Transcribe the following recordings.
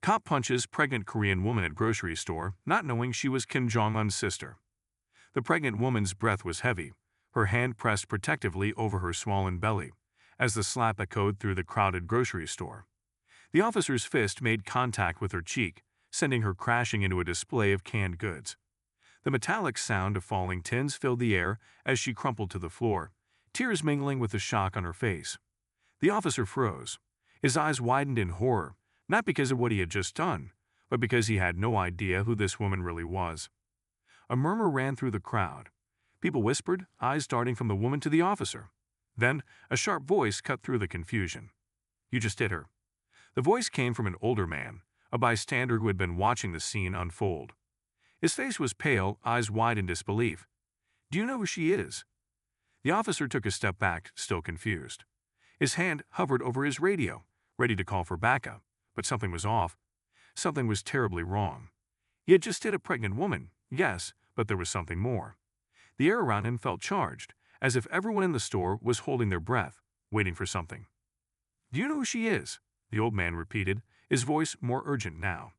Cop punches pregnant Korean woman at grocery store, not knowing she was Kim Jong-un's sister. The pregnant woman's breath was heavy, her hand pressed protectively over her swollen belly, as the slap echoed through the crowded grocery store. The officer's fist made contact with her cheek, sending her crashing into a display of canned goods. The metallic sound of falling tins filled the air as she crumpled to the floor, tears mingling with the shock on her face. The officer froze. His eyes widened in horror, not because of what he had just done, but because he had no idea who this woman really was. A murmur ran through the crowd. People whispered, eyes darting from the woman to the officer. Then, a sharp voice cut through the confusion. "You just hit her." The voice came from an older man, a bystander who had been watching the scene unfold. His face was pale, eyes wide in disbelief. "Do you know who she is?" The officer took a step back, still confused. His hand hovered over his radio, ready to call for backup, but something was off. Something was terribly wrong. He had just hit a pregnant woman, yes, but there was something more. The air around him felt charged, as if everyone in the store was holding their breath, waiting for something. "Do you know who she is?" the old man repeated, his voice more urgent now.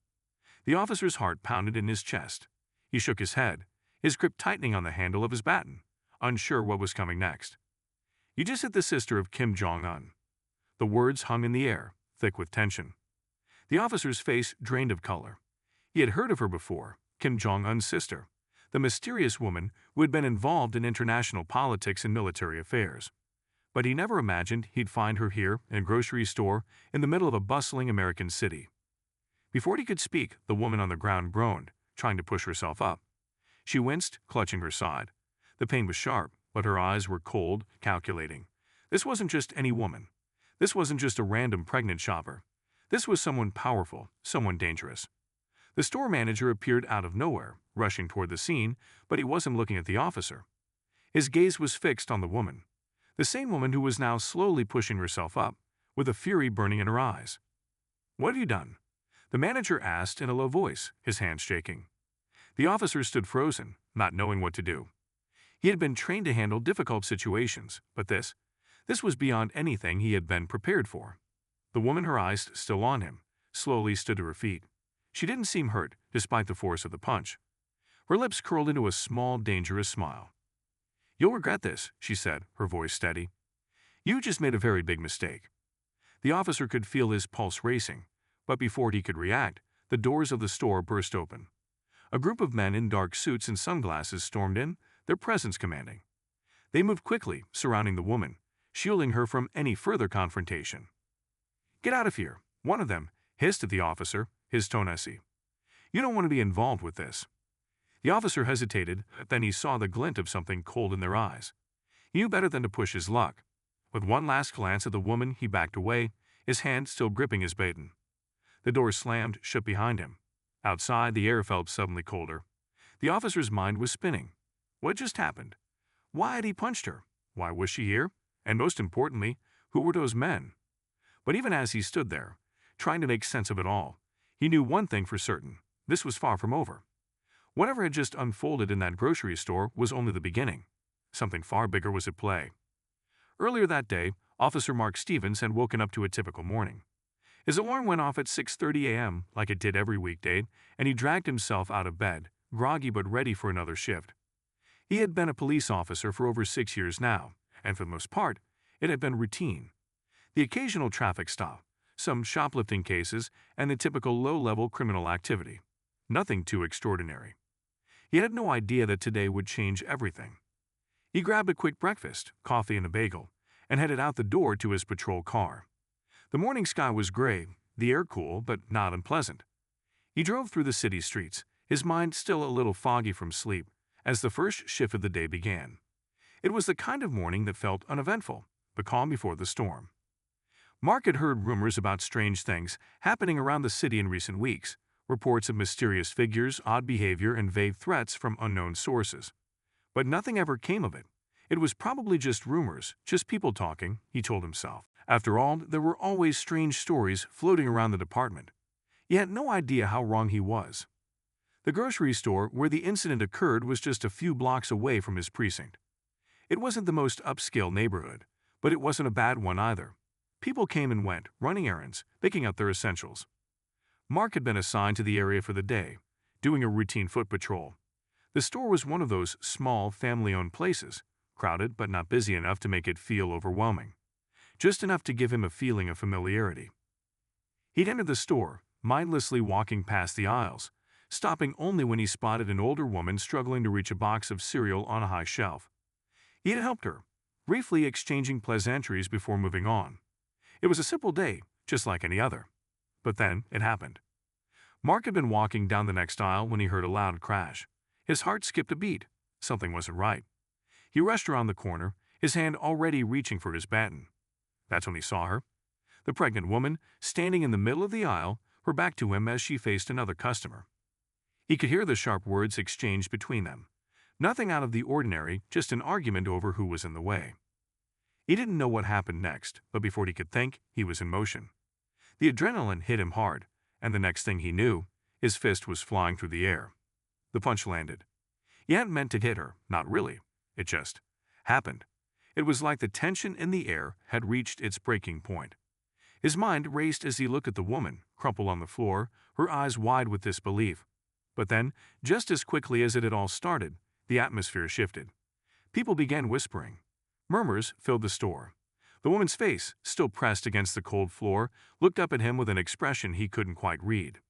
The officer's heart pounded in his chest. He shook his head, his grip tightening on the handle of his baton, unsure what was coming next. "You just hit the sister of Kim Jong-un." The words hung in the air, thick with tension. The officer's face drained of color. He had heard of her before, Kim Jong-un's sister, the mysterious woman who had been involved in international politics and military affairs. But he never imagined he'd find her here in a grocery store in the middle of a bustling American city. Before he could speak, the woman on the ground groaned, trying to push herself up. She winced, clutching her side. The pain was sharp, but her eyes were cold, calculating. This wasn't just any woman. This wasn't just a random pregnant shopper. This was someone powerful, someone dangerous. The store manager appeared out of nowhere, rushing toward the scene, but he wasn't looking at the officer. His gaze was fixed on the woman, the same woman who was now slowly pushing herself up, with a fury burning in her eyes. "What have you done?" the manager asked in a low voice, his hands shaking. The officer stood frozen, not knowing what to do. He had been trained to handle difficult situations, but this was beyond anything he had been prepared for. The woman, her eyes still on him, slowly stood to her feet. She didn't seem hurt, despite the force of the punch. Her lips curled into a small, dangerous smile. "You'll regret this," she said, her voice steady. "You just made a very big mistake." The officer could feel his pulse racing, but before he could react, the doors of the store burst open. A group of men in dark suits and sunglasses stormed in, their presence commanding. They moved quickly, surrounding the woman, shielding her from any further confrontation. "Get out of here," one of them hissed at the officer, his tone icy. "You don't want to be involved with this." The officer hesitated, then he saw the glint of something cold in their eyes. He knew better than to push his luck. With one last glance at the woman, he backed away, his hand still gripping his baton. The door slammed shut behind him. Outside, the air felt suddenly colder. The officer's mind was spinning. What just happened? Why had he punched her? Why was she here? And most importantly, who were those men? But even as he stood there, trying to make sense of it all, he knew one thing for certain. This was far from over. Whatever had just unfolded in that grocery store was only the beginning. Something far bigger was at play. Earlier that day, Officer Mark Stevens had woken up to a typical morning. His alarm went off at 6:30 a.m. like it did every weekday, and he dragged himself out of bed, groggy but ready for another shift. He had been a police officer for over 6 years now, and for the most part, it had been routine. The occasional traffic stop, some shoplifting cases, and the typical low-level criminal activity. Nothing too extraordinary. He had no idea that today would change everything. He grabbed a quick breakfast, coffee and a bagel, and headed out the door to his patrol car. The morning sky was gray, the air cool but not unpleasant. He drove through the city streets, his mind still a little foggy from sleep, as the first shift of the day began. It was the kind of morning that felt uneventful, but calm before the storm. Mark had heard rumors about strange things happening around the city in recent weeks, reports of mysterious figures, odd behavior, and vague threats from unknown sources. But nothing ever came of it. It was probably just rumors, just people talking, he told himself. After all, there were always strange stories floating around the department. He had no idea how wrong he was. The grocery store where the incident occurred was just a few blocks away from his precinct. It wasn't the most upscale neighborhood, but it wasn't a bad one either. People came and went, running errands, picking up their essentials. Mark had been assigned to the area for the day, doing a routine foot patrol. The store was one of those small, family-owned places, crowded but not busy enough to make it feel overwhelming, just enough to give him a feeling of familiarity. He'd entered the store, mindlessly walking past the aisles, stopping only when he spotted an older woman struggling to reach a box of cereal on a high shelf. He had helped her, briefly exchanging pleasantries before moving on. It was a simple day, just like any other. But then it happened. Mark had been walking down the next aisle when he heard a loud crash. His heart skipped a beat. Something wasn't right. He rushed around the corner, his hand already reaching for his baton. That's when he saw her. The pregnant woman, standing in the middle of the aisle, her back to him as she faced another customer. He could hear the sharp words exchanged between them. Nothing out of the ordinary, just an argument over who was in the way. He didn't know what happened next, but before he could think, he was in motion. The adrenaline hit him hard, and the next thing he knew, his fist was flying through the air. The punch landed. He hadn't meant to hit her, not really. It just happened. It was like the tension in the air had reached its breaking point. His mind raced as he looked at the woman, crumpled on the floor, her eyes wide with disbelief. But then, just as quickly as it had all started, the atmosphere shifted. People began whispering. Murmurs filled the store. The woman's face, still pressed against the cold floor, looked up at him with an expression he couldn't quite read.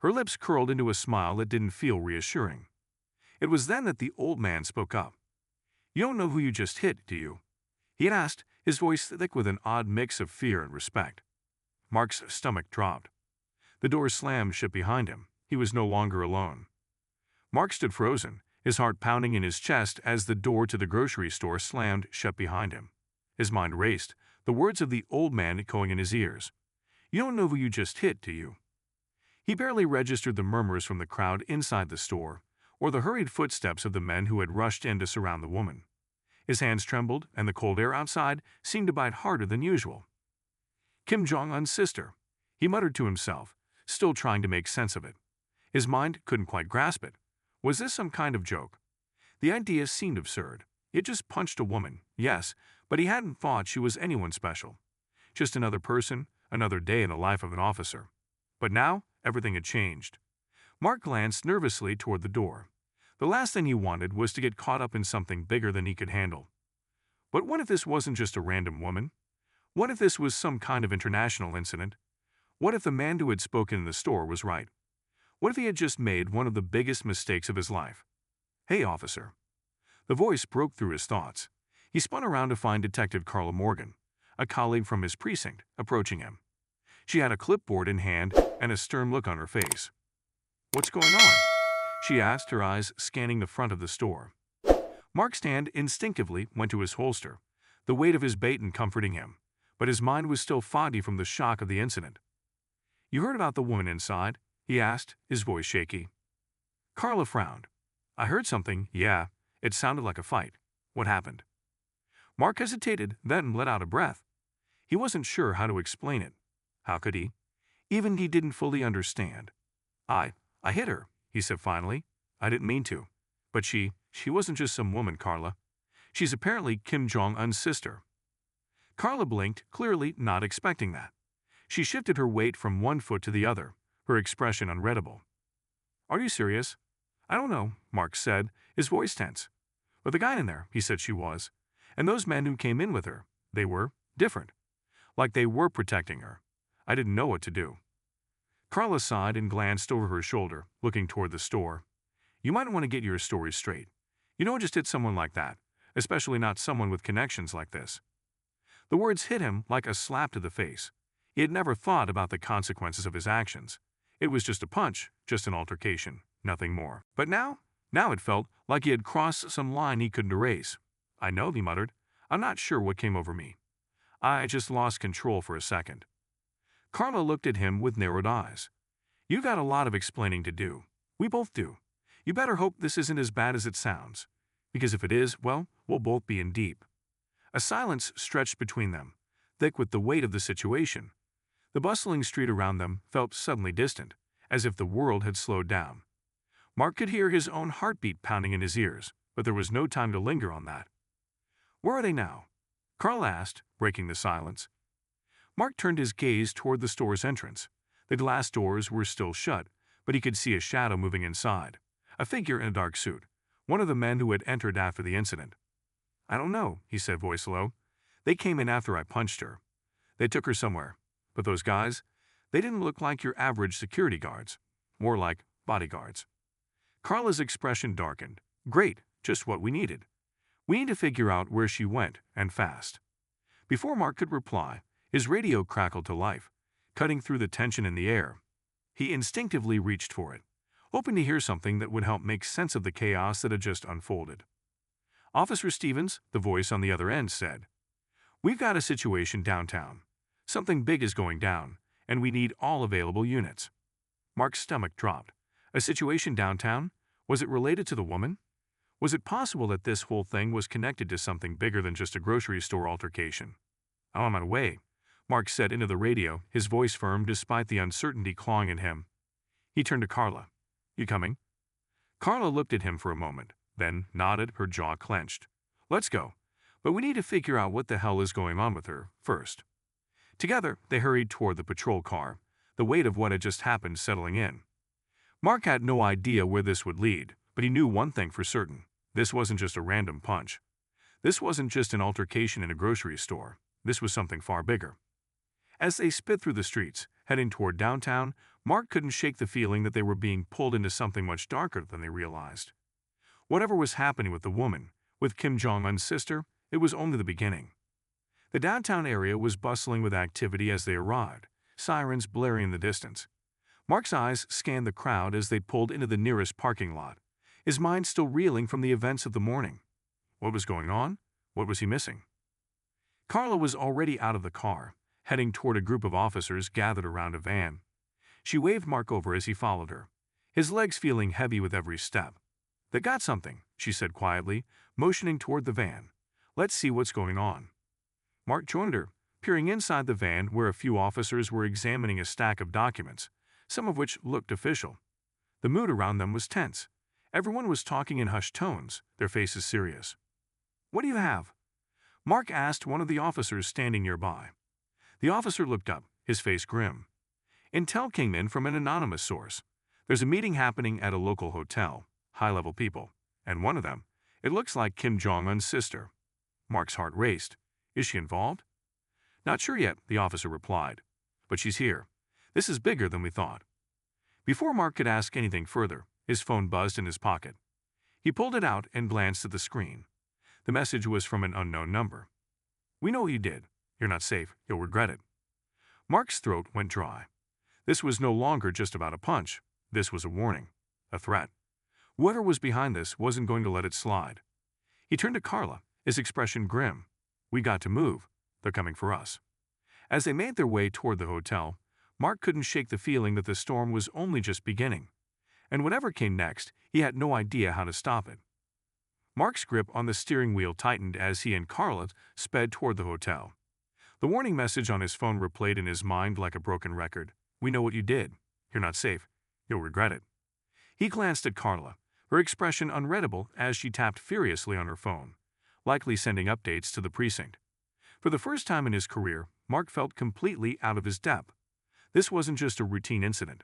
Her lips curled into a smile that didn't feel reassuring. It was then that the old man spoke up. "You don't know who you just hit, do you?" He had asked, his voice thick with an odd mix of fear and respect. Mark's stomach dropped. The door slammed shut behind him. He was no longer alone. Mark stood frozen, his heart pounding in his chest as the door to the grocery store slammed shut behind him. His mind raced, the words of the old man echoing in his ears. "You don't know who you just hit, do you?" He barely registered the murmurs from the crowd inside the store, or the hurried footsteps of the men who had rushed in to surround the woman. His hands trembled, and the cold air outside seemed to bite harder than usual. Kim Jong-un's sister, he muttered to himself, still trying to make sense of it. His mind couldn't quite grasp it. Was this some kind of joke? The idea seemed absurd. He had just punched a woman, yes, but he hadn't thought she was anyone special. Just another person, another day in the life of an officer. But now, everything had changed. Mark glanced nervously toward the door. The last thing he wanted was to get caught up in something bigger than he could handle. But what if this wasn't just a random woman? What if this was some kind of international incident? What if the man who had spoken in the store was right? What if he had just made one of the biggest mistakes of his life? "Hey, officer." The voice broke through his thoughts. He spun around to find Detective Carla Morgan, a colleague from his precinct, approaching him. She had a clipboard in hand and a stern look on her face. "What's going on?" she asked, her eyes scanning the front of the store. Mark's hand instinctively went to his holster, the weight of his baton comforting him, but his mind was still foggy from the shock of the incident. "You heard about the woman inside?" he asked, his voice shaky. Carla frowned. "I heard something, yeah. It sounded like a fight. What happened?" Mark hesitated, then let out a breath. He wasn't sure how to explain it. How could he? Even he didn't fully understand. I hit her," he said finally. "I didn't mean to. But she wasn't just some woman, Carla. She's apparently Kim Jong-un's sister." Carla blinked, clearly not expecting that. She shifted her weight from one foot to the other, her expression unreadable. "Are you serious?" "I don't know," Mark said, his voice tense. "But the guy in there, he said she was. And those men who came in with her, they were different. Like they were protecting her. I didn't know what to do." Carla sighed and glanced over her shoulder, looking toward the store. "You might want to get your story straight. You don't just hit someone like that, especially not someone with connections like this." The words hit him like a slap to the face. He had never thought about the consequences of his actions. It was just a punch, just an altercation, nothing more. But now it felt like he had crossed some line he couldn't erase. "I know," he muttered. "I'm not sure what came over me. I just lost control for a second." Carla looked at him with narrowed eyes. "You've got a lot of explaining to do. We both do. You better hope this isn't as bad as it sounds. Because if it is, well, we'll both be in deep." A silence stretched between them, thick with the weight of the situation. The bustling street around them felt suddenly distant, as if the world had slowed down. Mark could hear his own heartbeat pounding in his ears, but there was no time to linger on that. "Where are they now?" Carl asked, breaking the silence. Mark turned his gaze toward the store's entrance. The glass doors were still shut, but he could see a shadow moving inside. A figure in a dark suit. One of the men who had entered after the incident. "I don't know," he said, voice low. "They came in after I punched her. They took her somewhere. But those guys, they didn't look like your average security guards. More like bodyguards." Carla's expression darkened. "Great, just what we needed. We need to figure out where she went, and fast." Before Mark could reply, his radio crackled to life, cutting through the tension in the air. He instinctively reached for it, hoping to hear something that would help make sense of the chaos that had just unfolded. "Officer Stevens," the voice on the other end said, "we've got a situation downtown. Something big is going down, and we need all available units." Mark's stomach dropped. A situation downtown? Was it related to the woman? Was it possible that this whole thing was connected to something bigger than just a grocery store altercation? "I'm on my way," Mark said into the radio, his voice firm despite the uncertainty clawing at him. He turned to Carla. "You coming?" Carla looked at him for a moment, then nodded, her jaw clenched. "Let's go. But we need to figure out what the hell is going on with her first." Together, they hurried toward the patrol car, the weight of what had just happened settling in. Mark had no idea where this would lead, but he knew one thing for certain. This wasn't just a random punch. This wasn't just an altercation in a grocery store. This was something far bigger. As they sped through the streets, heading toward downtown, Mark couldn't shake the feeling that they were being pulled into something much darker than they realized. Whatever was happening with the woman, with Kim Jong-un's sister, it was only the beginning. The downtown area was bustling with activity as they arrived, sirens blaring in the distance. Mark's eyes scanned the crowd as they pulled into the nearest parking lot, his mind still reeling from the events of the morning. What was going on? What was he missing? Carla was already out of the car, heading toward a group of officers gathered around a van. She waved Mark over as he followed her, his legs feeling heavy with every step. "They got something," she said quietly, motioning toward the van. "Let's see what's going on." Mark joined her, peering inside the van where a few officers were examining a stack of documents, some of which looked official. The mood around them was tense. Everyone was talking in hushed tones, their faces serious. "What do you have?" Mark asked one of the officers standing nearby. The officer looked up, his face grim. "Intel came in from an anonymous source. There's a meeting happening at a local hotel, high-level people, and one of them, it looks like Kim Jong-un's sister." Mark's heart raced. "Is she involved?" "Not sure yet," the officer replied. "But she's here. This is bigger than we thought." Before Mark could ask anything further, his phone buzzed in his pocket. He pulled it out and glanced at the screen. The message was from an unknown number. "We know what you did. You're not safe. You'll regret it." Mark's throat went dry. This was no longer just about a punch. This was a warning, a threat. Whoever was behind this wasn't going to let it slide. He turned to Carla, his expression grim. "We got to move. They're coming for us." As they made their way toward the hotel, Mark couldn't shake the feeling that the storm was only just beginning. And whatever came next, he had no idea how to stop it. Mark's grip on the steering wheel tightened as he and Carla sped toward the hotel. The warning message on his phone replayed in his mind like a broken record. "We know what you did. You're not safe. You'll regret it." He glanced at Carla, her expression unreadable as she tapped furiously on her phone, likely sending updates to the precinct. For the first time in his career, Mark felt completely out of his depth. This wasn't just a routine incident.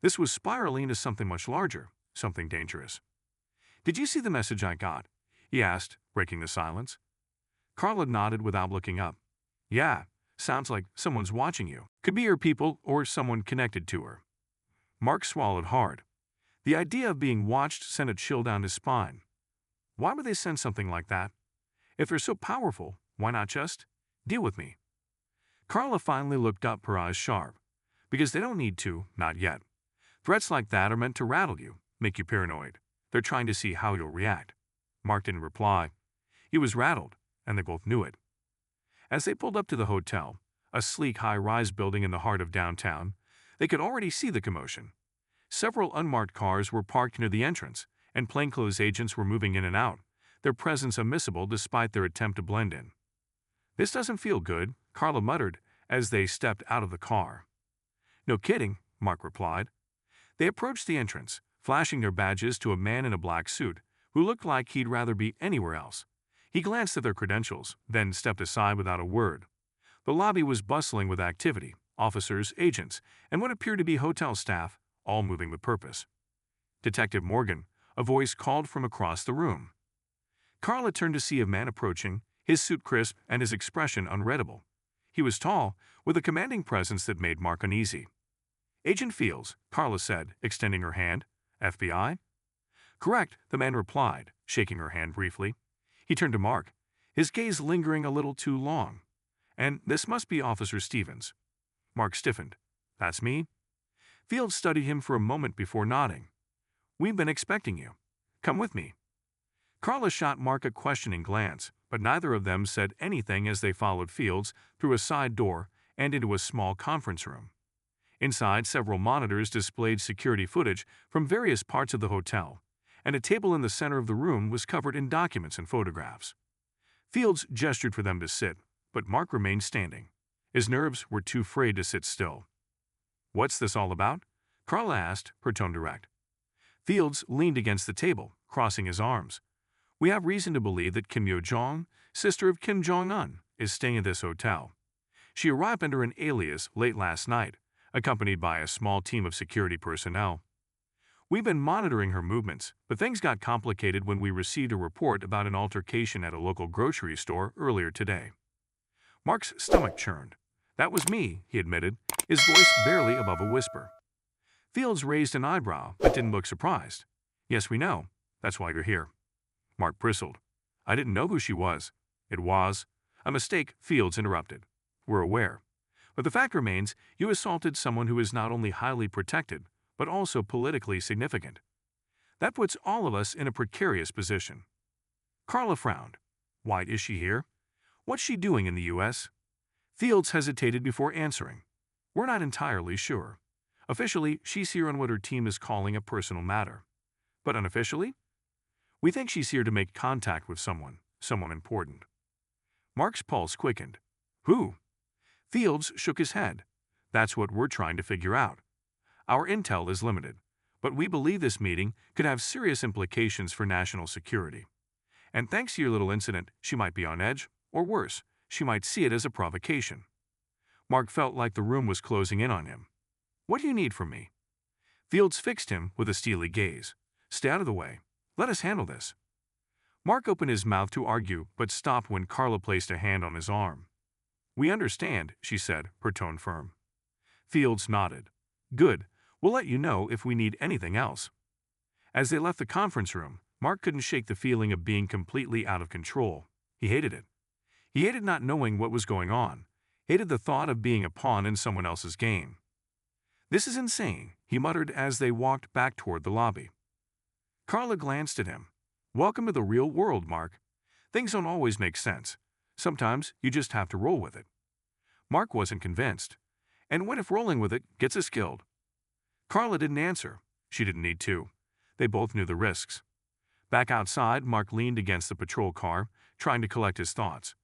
This was spiraling into something much larger, something dangerous. "Did you see the message I got?" he asked, breaking the silence. Carla nodded without looking up. "Yeah, sounds like someone's watching you. Could be her people or someone connected to her." Mark swallowed hard. The idea of being watched sent a chill down his spine. Why would they send something like that? If they're so powerful, why not just deal with me? Carla finally looked up, her eyes sharp. "Because they don't need to, not yet. Threats like that are meant to rattle you, make you paranoid. They're trying to see how you'll react." Mark didn't reply. He was rattled, and they both knew it. As they pulled up to the hotel, a sleek high-rise building in the heart of downtown, they could already see the commotion. Several unmarked cars were parked near the entrance, and plainclothes agents were moving in and out, their presence unmissable despite their attempt to blend in. "This doesn't feel good," Carla muttered as they stepped out of the car. "No kidding," Mark replied. They approached the entrance, flashing their badges to a man in a black suit who looked like he'd rather be anywhere else. He glanced at their credentials, then stepped aside without a word. The lobby was bustling with activity, officers, agents, and what appeared to be hotel staff, all moving with purpose. "Detective Morgan," a voice called from across the room. Carla turned to see a man approaching, his suit crisp and his expression unreadable. He was tall, with a commanding presence that made Mark uneasy. "Agent Fields," Carla said, extending her hand. "FBI?" "Correct," the man replied, shaking her hand briefly. He turned to Mark, his gaze lingering a little too long. "And this must be Officer Stevens." Mark stiffened. "That's me?" Fields studied him for a moment before nodding. "We've been expecting you. Come with me." Carla shot Mark a questioning glance, but neither of them said anything as they followed Fields through a side door and into a small conference room. Inside, several monitors displayed security footage from various parts of the hotel, and a table in the center of the room was covered in documents and photographs. Fields gestured for them to sit, but Mark remained standing. His nerves were too frayed to sit still. "What's this all about?" Carla asked, her tone direct. Fields leaned against the table, crossing his arms. "We have reason to believe that Kim Yo-jong, sister of Kim Jong-un, is staying at this hotel. She arrived under an alias late last night, accompanied by a small team of security personnel. We've been monitoring her movements, but things got complicated when we received a report about an altercation at a local grocery store earlier today." Mark's stomach churned. "That was me," he admitted, his voice barely above a whisper. Fields raised an eyebrow, but didn't look surprised. "Yes, we know. That's why you're here." Mark bristled. "I didn't know who she was." "It was a mistake," Fields interrupted. "We're aware. But the fact remains, you assaulted someone who is not only highly protected, but also politically significant. That puts all of us in a precarious position." Carla frowned. "Why is she here? What's she doing in the U.S.? Fields hesitated before answering. "We're not entirely sure. Officially, she's here on what her team is calling a personal matter. But unofficially? We think she's here to make contact with someone important." Mark's pulse quickened. "Who?" Fields shook his head. "That's what we're trying to figure out. Our intel is limited, but we believe this meeting could have serious implications for national security. And thanks to your little incident, she might be on edge, or worse, she might see it as a provocation." Mark felt like the room was closing in on him. "What do you need from me?" Fields fixed him with a steely gaze. "Stay out of the way. Let us handle this." Mark opened his mouth to argue, but stopped when Carla placed a hand on his arm. "We understand," she said, her tone firm. Fields nodded. "Good. We'll let you know if we need anything else." As they left the conference room, Mark couldn't shake the feeling of being completely out of control. He hated it. He hated not knowing what was going on, hated the thought of being a pawn in someone else's game. "This is insane," he muttered as they walked back toward the lobby. Carla glanced at him. "Welcome to the real world, Mark. Things don't always make sense. Sometimes you just have to roll with it." Mark wasn't convinced. And what if rolling with it gets us killed? Carla didn't answer. She didn't need to. They both knew the risks. Back outside, Mark leaned against the patrol car, trying to collect his thoughts.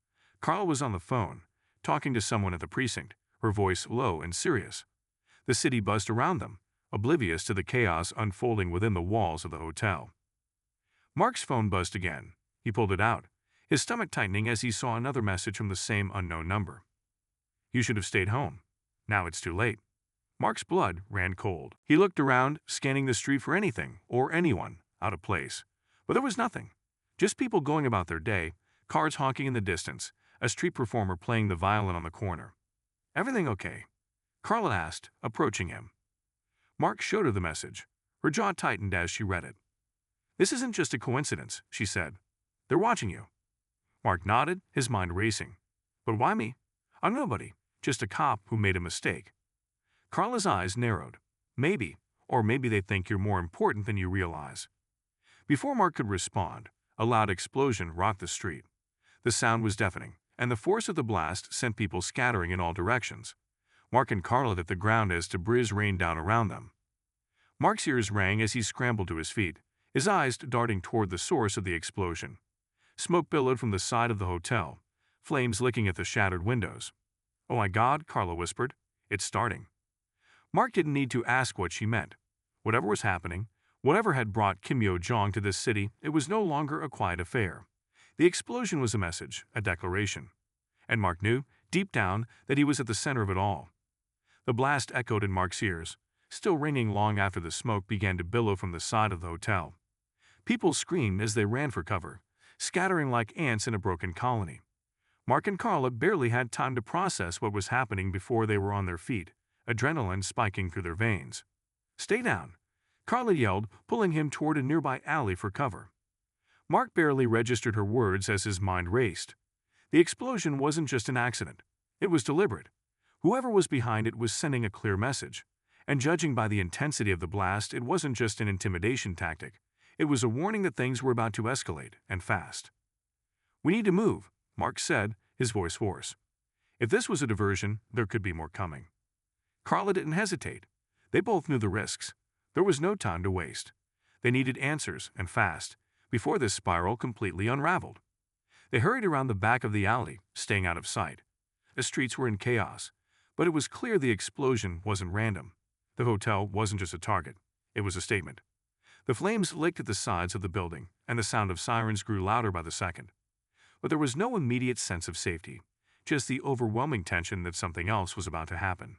Carla was on the phone, talking to someone at the precinct, her voice low and serious. The city buzzed around them, oblivious to the chaos unfolding within the walls of the hotel. Mark's phone buzzed again. He pulled it out, his stomach tightening as he saw another message from the same unknown number. "You should have stayed home. Now it's too late." Mark's blood ran cold. He looked around, scanning the street for anything or anyone out of place. But there was nothing. Just people going about their day, cars honking in the distance, a street performer playing the violin on the corner. "Everything okay?" Carla asked, approaching him. Mark showed her the message. Her jaw tightened as she read it. "This isn't just a coincidence," she said. "They're watching you." Mark nodded, his mind racing. "But why me? I'm nobody, just a cop who made a mistake." Carla's eyes narrowed. "Maybe, or maybe they think you're more important than you realize." Before Mark could respond, a loud explosion rocked the street. The sound was deafening, and the force of the blast sent people scattering in all directions. Mark and Carla hit the ground as debris rained down around them. Mark's ears rang as he scrambled to his feet, his eyes darting toward the source of the explosion. Smoke billowed from the side of the hotel, flames licking at the shattered windows. "Oh my God," Carla whispered. "It's starting." Mark didn't need to ask what she meant. Whatever was happening, whatever had brought Kim Yo-jong to this city, it was no longer a quiet affair. The explosion was a message, a declaration. And Mark knew, deep down, that he was at the center of it all. The blast echoed in Mark's ears, still ringing long after the smoke began to billow from the side of the hotel. People screamed as they ran for cover, scattering like ants in a broken colony. Mark and Carla barely had time to process what was happening before they were on their feet, adrenaline spiking through their veins. "Stay down," Carla yelled, pulling him toward a nearby alley for cover. Mark barely registered her words as his mind raced. The explosion wasn't just an accident. It was deliberate. Whoever was behind it was sending a clear message. And judging by the intensity of the blast, it wasn't just an intimidation tactic. It was a warning that things were about to escalate, and fast. "We need to move," Mark said, his voice hoarse. If this was a diversion, there could be more coming. Carla didn't hesitate. They both knew the risks. There was no time to waste. They needed answers, and fast, before this spiral completely unraveled. They hurried around the back of the alley, staying out of sight. The streets were in chaos, but it was clear the explosion wasn't random. The hotel wasn't just a target. It was a statement. The flames licked at the sides of the building, and the sound of sirens grew louder by the second. But there was no immediate sense of safety, just the overwhelming tension that something else was about to happen.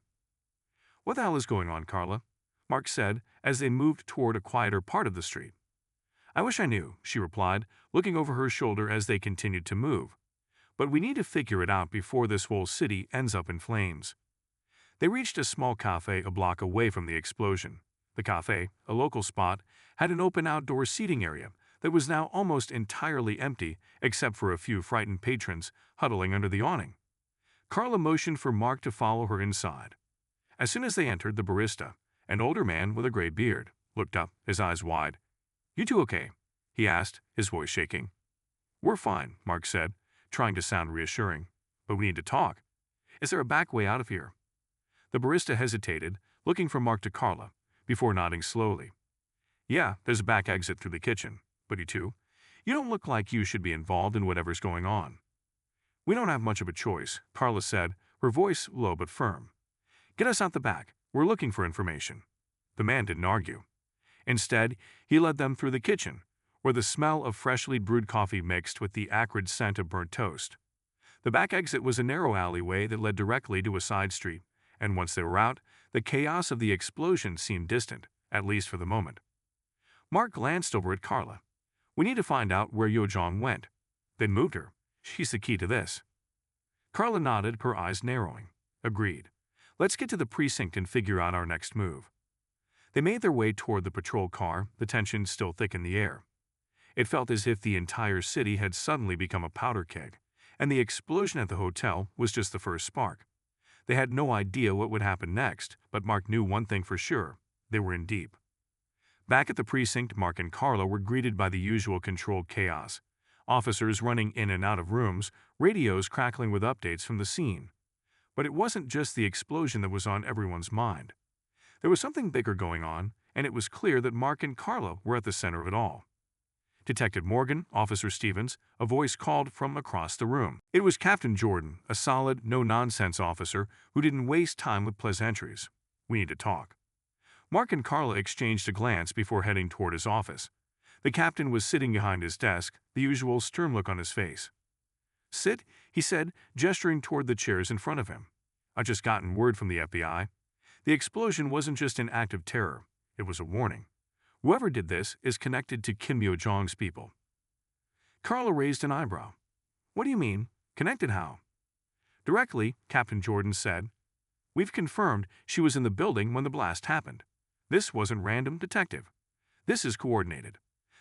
"What the hell is going on, Carla?" Mark said as they moved toward a quieter part of the street. "I wish I knew," she replied, looking over her shoulder as they continued to move. "But we need to figure it out before this whole city ends up in flames." They reached a small cafe a block away from the explosion. The cafe, a local spot, had an open outdoor seating area that was now almost entirely empty except for a few frightened patrons huddling under the awning. Carla motioned for Mark to follow her inside. As soon as they entered, the barista, an older man with a gray beard, looked up, his eyes wide. "You two okay?" he asked, his voice shaking. "We're fine," Mark said, trying to sound reassuring. "But we need to talk. Is there a back way out of here?" The barista hesitated, looking from Mark to Carla, before nodding slowly. "Yeah, there's a back exit through the kitchen. But you two, you don't look like you should be involved in whatever's going on." "We don't have much of a choice," Carla said, her voice low but firm. "Get us out the back. We're looking for information." The man didn't argue. Instead, he led them through the kitchen, where the smell of freshly brewed coffee mixed with the acrid scent of burnt toast. The back exit was a narrow alleyway that led directly to a side street, and once they were out, the chaos of the explosion seemed distant, at least for the moment. Mark glanced over at Carla. "We need to find out where Yo-jong went. They moved her. She's the key to this." Carla nodded, her eyes narrowing. "Agreed. Let's get to the precinct and figure out our next move." They made their way toward the patrol car, the tension still thick in the air. It felt as if the entire city had suddenly become a powder keg, and the explosion at the hotel was just the first spark. They had no idea what would happen next, but Mark knew one thing for sure: they were in deep. Back at the precinct, Mark and Carla were greeted by the usual controlled chaos. Officers running in and out of rooms, radios crackling with updates from the scene. But it wasn't just the explosion that was on everyone's mind. There was something bigger going on, and it was clear that Mark and Carla were at the center of it all. "Detective Morgan, Officer Stevens," a voice called from across the room. It was Captain Jordan, a solid, no-nonsense officer who didn't waste time with pleasantries. "We need to talk." Mark and Carla exchanged a glance before heading toward his office. The captain was sitting behind his desk, the usual stern look on his face. "Sit," he said, gesturing toward the chairs in front of him. "I've just gotten word from the FBI. The explosion wasn't just an act of terror. It was a warning. Whoever did this is connected to Kim Yo-jong's people." Carla raised an eyebrow. "What do you mean? Connected how?" "Directly," Captain Jordan said. "We've confirmed she was in the building when the blast happened. This wasn't random, Detective. This is coordinated.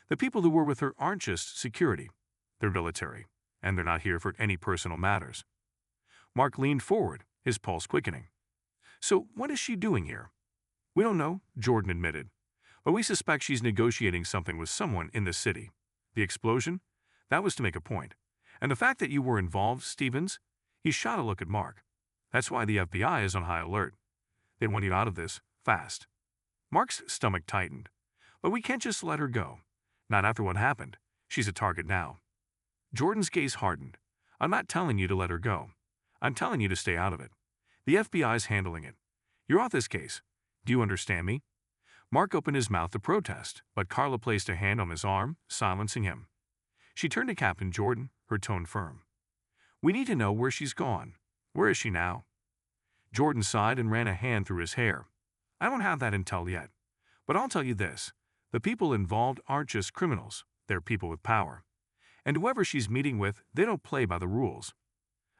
The people who were with her aren't just security. They're military, and they're not here for any personal matters." Mark leaned forward, his pulse quickening. "So what is she doing here?" "We don't know," Jordan admitted. "But we suspect she's negotiating something with someone in the city. The explosion? That was to make a point. And the fact that you were involved, Stevens?" He shot a look at Mark. "That's why the FBI is on high alert. They want you out of this, fast." Mark's stomach tightened. "But we can't just let her go. Not after what happened. She's a target now." Jordan's gaze hardened. "I'm not telling you to let her go. I'm telling you to stay out of it. The FBI's handling it. You're off this case. Do you understand me?" Mark opened his mouth to protest, but Carla placed a hand on his arm, silencing him. She turned to Captain Jordan, her tone firm. "We need to know where she's gone. Where is she now?" Jordan sighed and ran a hand through his hair. I don't have that intel yet. But I'll tell you this. The people involved aren't just criminals. They're people with power. And whoever she's meeting with, they don't play by the rules.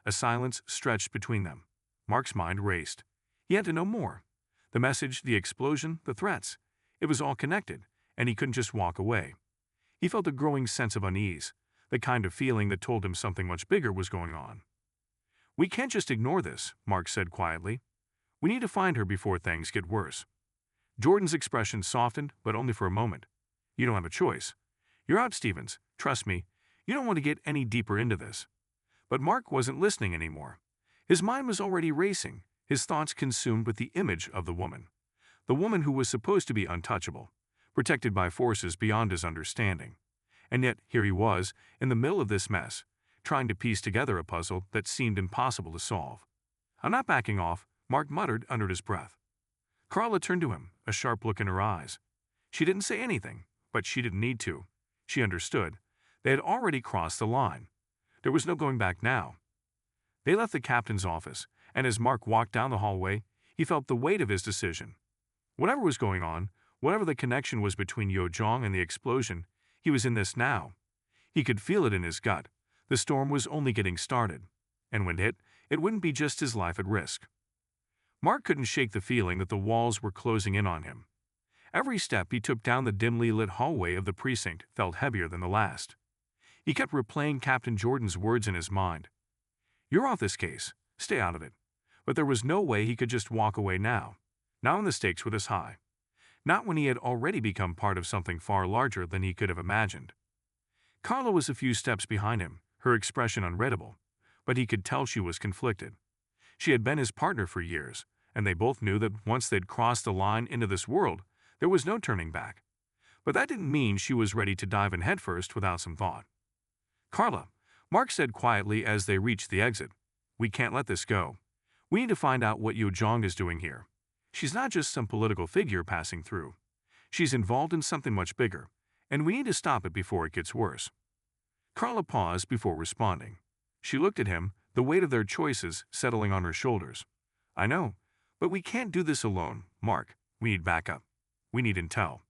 A silence stretched between them. Mark's mind raced. He had to know more. The message, the explosion, the threats. It was all connected, and he couldn't just walk away. He felt a growing sense of unease, the kind of feeling that told him something much bigger was going on. We can't just ignore this, Mark said quietly. We need to find her before things get worse. Jordan's expression softened, but only for a moment. You don't have a choice. You're out, Stevens. Trust me, you don't want to get any deeper into this. But Mark wasn't listening anymore. His mind was already racing, his thoughts consumed with the image of the woman who was supposed to be untouchable, protected by forces beyond his understanding. And yet, here he was, in the middle of this mess, trying to piece together a puzzle that seemed impossible to solve. I'm not backing off, Mark muttered under his breath. Carla turned to him, a sharp look in her eyes. She didn't say anything, but she didn't need to. She understood. They had already crossed the line. There was no going back now. They left the captain's office, and as Mark walked down the hallway, he felt the weight of his decision. Whatever was going on, whatever the connection was between Yo Jong and the explosion, he was in this now. He could feel it in his gut. The storm was only getting started, and when it wouldn't be just his life at risk. Mark couldn't shake the feeling that the walls were closing in on him. Every step he took down the dimly lit hallway of the precinct felt heavier than the last. He kept replaying Captain Jordan's words in his mind. You're off this case. Stay out of it. But there was no way he could just walk away now. Not when the stakes were this high. Not when he had already become part of something far larger than he could have imagined. Carla was a few steps behind him, her expression unreadable, but he could tell she was conflicted. She had been his partner for years, and they both knew that once they'd crossed the line into this world, there was no turning back. But that didn't mean she was ready to dive in headfirst without some thought. Carla, Mark said quietly as they reached the exit, we can't let this go. We need to find out what Yo Jong is doing here. She's not just some political figure passing through. She's involved in something much bigger, and we need to stop it before it gets worse. Carla paused before responding. She looked at him, the weight of their choices settling on her shoulders. I know, but we can't do this alone, Mark. We need backup. We need intel.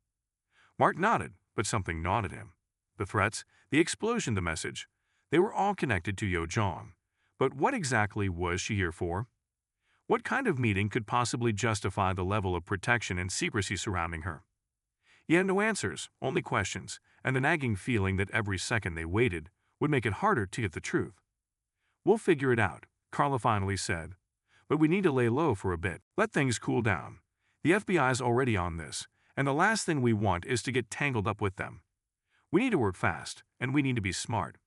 Mark nodded, but something gnawed at him. The threats, the explosion, the message, they were all connected to Yo Jong. But what exactly was she here for? What kind of meeting could possibly justify the level of protection and secrecy surrounding her? He had no answers, only questions, and the nagging feeling that every second they waited would make it harder to get the truth. We'll figure it out, Carla finally said. But we need to lay low for a bit. Let things cool down. The FBI's already on this, and the last thing we want is to get tangled up with them. We need to work fast, and we need to be smart.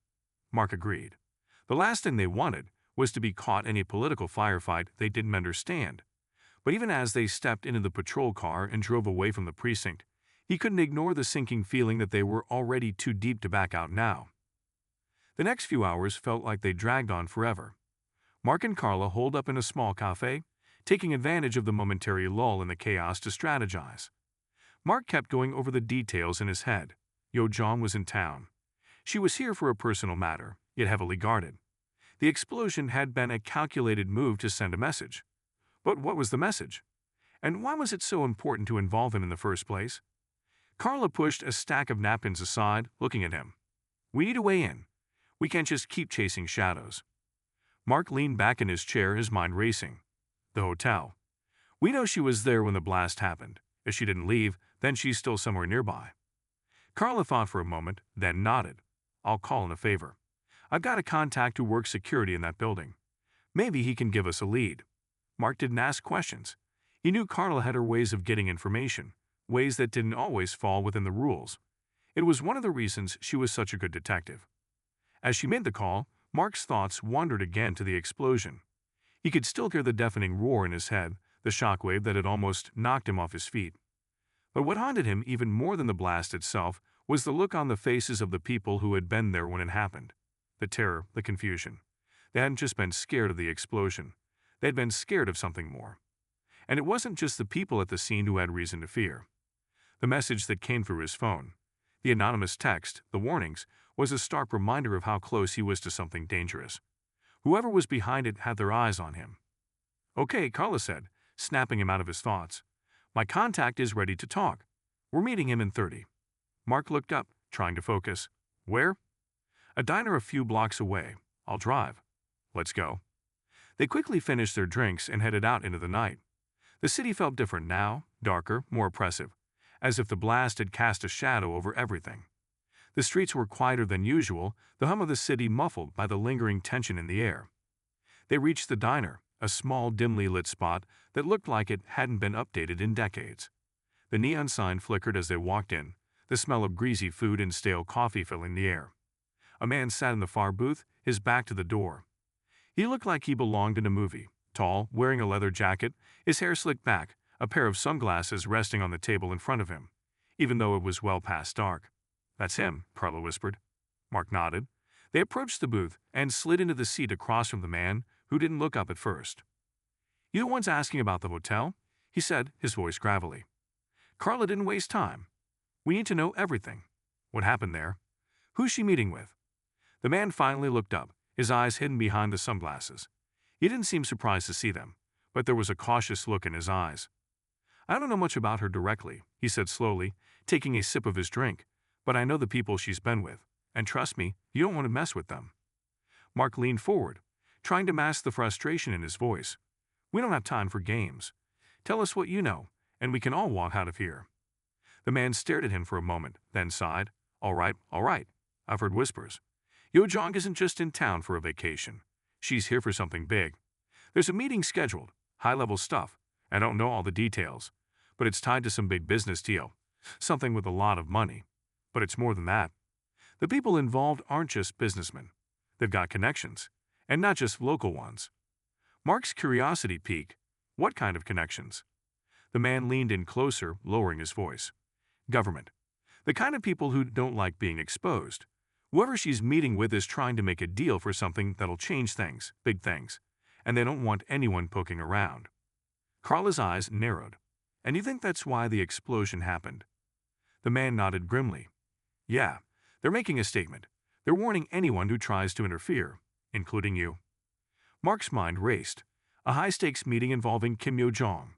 Mark agreed. The last thing they wanted was to be caught in a political firefight they didn't understand. But even as they stepped into the patrol car and drove away from the precinct, he couldn't ignore the sinking feeling that they were already too deep to back out now. The next few hours felt like they dragged on forever. Mark and Carla holed up in a small cafe, taking advantage of the momentary lull in the chaos to strategize. Mark kept going over the details in his head. Yo Jong was in town. She was here for a personal matter, yet heavily guarded. The explosion had been a calculated move to send a message. But what was the message? And why was it so important to involve him in the first place? Carla pushed a stack of napkins aside, looking at him. We need to weigh in. We can't just keep chasing shadows. Mark leaned back in his chair, his mind racing. The hotel. We know she was there when the blast happened. If she didn't leave, then she's still somewhere nearby. Carla thought for a moment, then nodded. I'll call in a favor. I've got a contact who works security in that building. Maybe he can give us a lead. Mark didn't ask questions. He knew Carla had her ways of getting information, ways that didn't always fall within the rules. It was one of the reasons she was such a good detective. As she made the call, Mark's thoughts wandered again to the explosion. He could still hear the deafening roar in his head, the shockwave that had almost knocked him off his feet. But what haunted him even more than the blast itself was the look on the faces of the people who had been there when it happened. The terror, the confusion. They hadn't just been scared of the explosion. They had been scared of something more. And it wasn't just the people at the scene who had reason to fear. The message that came through his phone, the anonymous text, the warnings, was a stark reminder of how close he was to something dangerous. Whoever was behind it had their eyes on him. Okay, Carla said, snapping him out of his thoughts. My contact is ready to talk. We're meeting him in 30. Mark looked up, trying to focus. Where? A diner a few blocks away. I'll drive. Let's go. They quickly finished their drinks and headed out into the night. The city felt different now, darker, more oppressive, as if the blast had cast a shadow over everything. The streets were quieter than usual, the hum of the city muffled by the lingering tension in the air. They reached the diner, a small, dimly lit spot that looked like it hadn't been updated in decades. The neon sign flickered as they walked in, the smell of greasy food and stale coffee filling the air. A man sat in the far booth, his back to the door. He looked like he belonged in a movie, tall, wearing a leather jacket, his hair slicked back, a pair of sunglasses resting on the table in front of him, even though it was well past dark. That's him, Carla whispered. Mark nodded. They approached the booth and slid into the seat across from the man, who didn't look up at first. You the ones asking about the hotel? He said, his voice gravelly. Carla didn't waste time. We need to know everything. What happened there? Who's she meeting with? The man finally looked up, his eyes hidden behind the sunglasses. He didn't seem surprised to see them, but there was a cautious look in his eyes. I don't know much about her directly, he said slowly, taking a sip of his drink, but I know the people she's been with, and trust me, you don't want to mess with them. Mark leaned forward, trying to mask the frustration in his voice. We don't have time for games. Tell us what you know, and we can all walk out of here. The man stared at him for a moment, then sighed. All right, I've heard whispers. Yo Jong isn't just in town for a vacation. She's here for something big. There's a meeting scheduled, high-level stuff. I don't know all the details, but it's tied to some big business deal, something with a lot of money. But it's more than that. The people involved aren't just businessmen. They've got connections, and not just local ones. Mark's curiosity piqued. What kind of connections? The man leaned in closer, lowering his voice. Government. The kind of people who don't like being exposed. Whoever she's meeting with is trying to make a deal for something that'll change things, big things, and they don't want anyone poking around. Carla's eyes narrowed. And you think that's why the explosion happened? The man nodded grimly. Yeah, they're making a statement. They're warning anyone who tries to interfere, including you. Mark's mind raced. A high-stakes meeting involving Kim Yo-jong.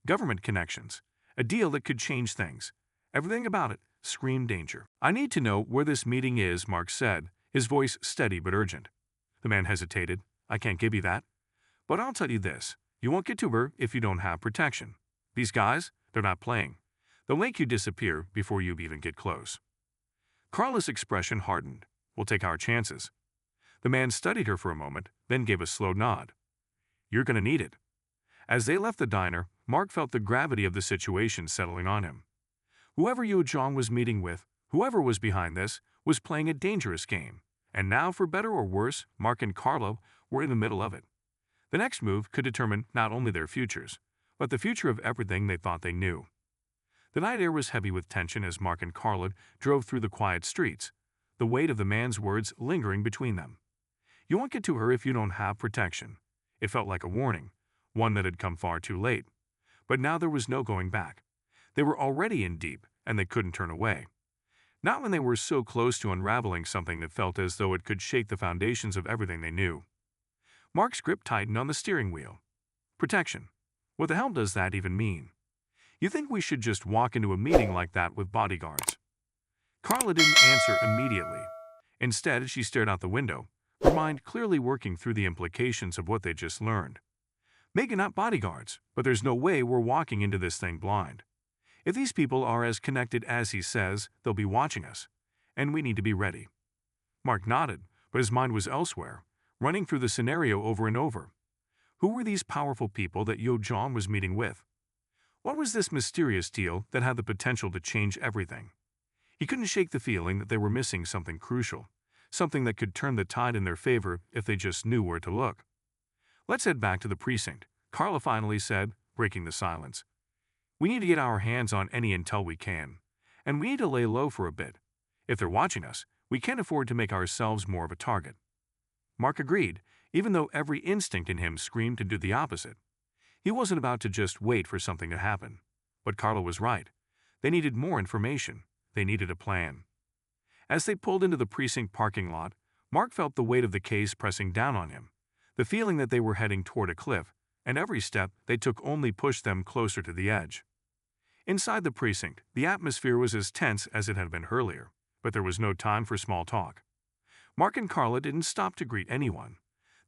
Government connections. A deal that could change things. Everything about it screamed danger. I need to know where this meeting is, Mark said, his voice steady but urgent. The man hesitated. I can't give you that. But I'll tell you this. You won't get to her if you don't have protection. These guys, they're not playing. They'll make you disappear before you even get close. Carla's expression hardened. We'll take our chances. The man studied her for a moment, then gave a slow nod. You're going to need it. As they left the diner, Mark felt the gravity of the situation settling on him. Whoever Yo Jong was meeting with, whoever was behind this, was playing a dangerous game. And now, for better or worse, Mark and Carla were in the middle of it. The next move could determine not only their futures, but the future of everything they thought they knew. The night air was heavy with tension as Mark and Carla drove through the quiet streets, the weight of the man's words lingering between them. You won't get to her if you don't have protection. It felt like a warning, one that had come far too late. But now there was no going back. They were already in deep, and they couldn't turn away. Not when they were so close to unraveling something that felt as though it could shake the foundations of everything they knew. Mark's grip tightened on the steering wheel. Protection. What the hell does that even mean? You think we should just walk into a meeting like that with bodyguards? Carla didn't answer immediately. Instead, she stared out the window, her mind clearly working through the implications of what they just learned. Maybe not bodyguards, but there's no way we're walking into this thing blind. If these people are as connected as he says, they'll be watching us, and we need to be ready. Mark nodded, but his mind was elsewhere, running through the scenario over and over. Who were these powerful people that Yo Jong was meeting with? What was this mysterious deal that had the potential to change everything? He couldn't shake the feeling that they were missing something crucial, something that could turn the tide in their favor if they just knew where to look. Let's head back to the precinct, Carla finally said, breaking the silence. We need to get our hands on any intel we can, and we need to lay low for a bit. If they're watching us, we can't afford to make ourselves more of a target. Mark agreed, even though every instinct in him screamed to do the opposite. He wasn't about to just wait for something to happen. But Carla was right. They needed more information. They needed a plan. As they pulled into the precinct parking lot, Mark felt the weight of the case pressing down on him, the feeling that they were heading toward a cliff, and every step they took only pushed them closer to the edge. Inside the precinct, the atmosphere was as tense as it had been earlier, but there was no time for small talk. Mark and Carla didn't stop to greet anyone.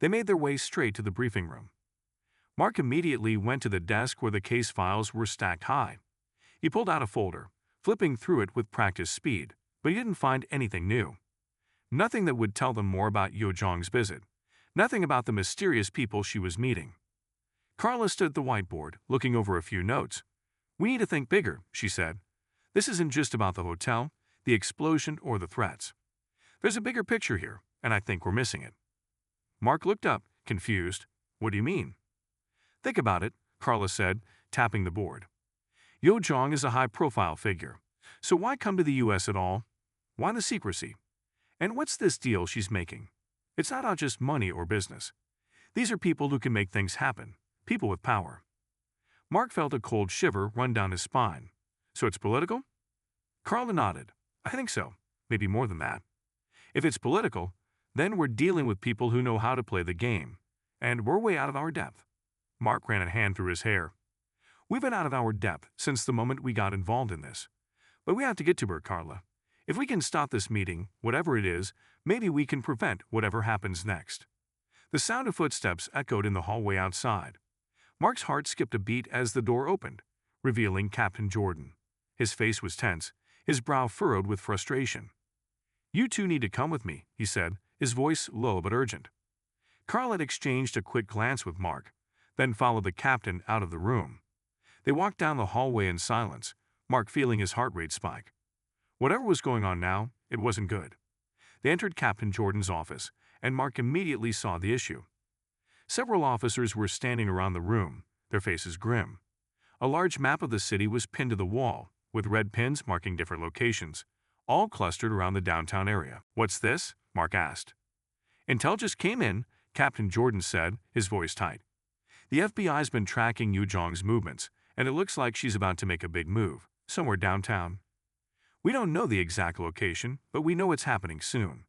They made their way straight to the briefing room. Mark immediately went to the desk where the case files were stacked high. He pulled out a folder, flipping through it with practiced speed, but he didn't find anything new. Nothing that would tell them more about Yo Jong's visit. Nothing about the mysterious people she was meeting. Carla stood at the whiteboard, looking over a few notes. "We need to think bigger," she said. "This isn't just about the hotel, the explosion, or the threats. There's a bigger picture here, and I think we're missing it." Mark looked up, confused. "What do you mean?" "Think about it," Carla said, tapping the board. "Yo Jong is a high-profile figure, so why come to the U.S. at all? Why the secrecy? And what's this deal she's making? It's not about just money or business. These are people who can make things happen, people with power." Mark felt a cold shiver run down his spine. "So it's political?" Carla nodded. "I think so, maybe more than that. If it's political, then we're dealing with people who know how to play the game, and we're way out of our depth." Mark ran a hand through his hair. "We've been out of our depth since the moment we got involved in this. But we have to get to her, Carla. If we can stop this meeting, whatever it is, maybe we can prevent whatever happens next." The sound of footsteps echoed in the hallway outside. Mark's heart skipped a beat as the door opened, revealing Captain Jordan. His face was tense, his brow furrowed with frustration. "You two need to come with me," he said, his voice low but urgent. Carla had exchanged a quick glance with Mark, then followed the captain out of the room. They walked down the hallway in silence, Mark feeling his heart rate spike. Whatever was going on now, it wasn't good. They entered Captain Jordan's office, and Mark immediately saw the issue. Several officers were standing around the room, their faces grim. A large map of the city was pinned to the wall, with red pins marking different locations, all clustered around the downtown area. "What's this?" Mark asked. "Intel just came in," Captain Jordan said, his voice tight. "The FBI's been tracking Yo Jong's movements, and it looks like she's about to make a big move, somewhere downtown. We don't know the exact location, but we know it's happening soon.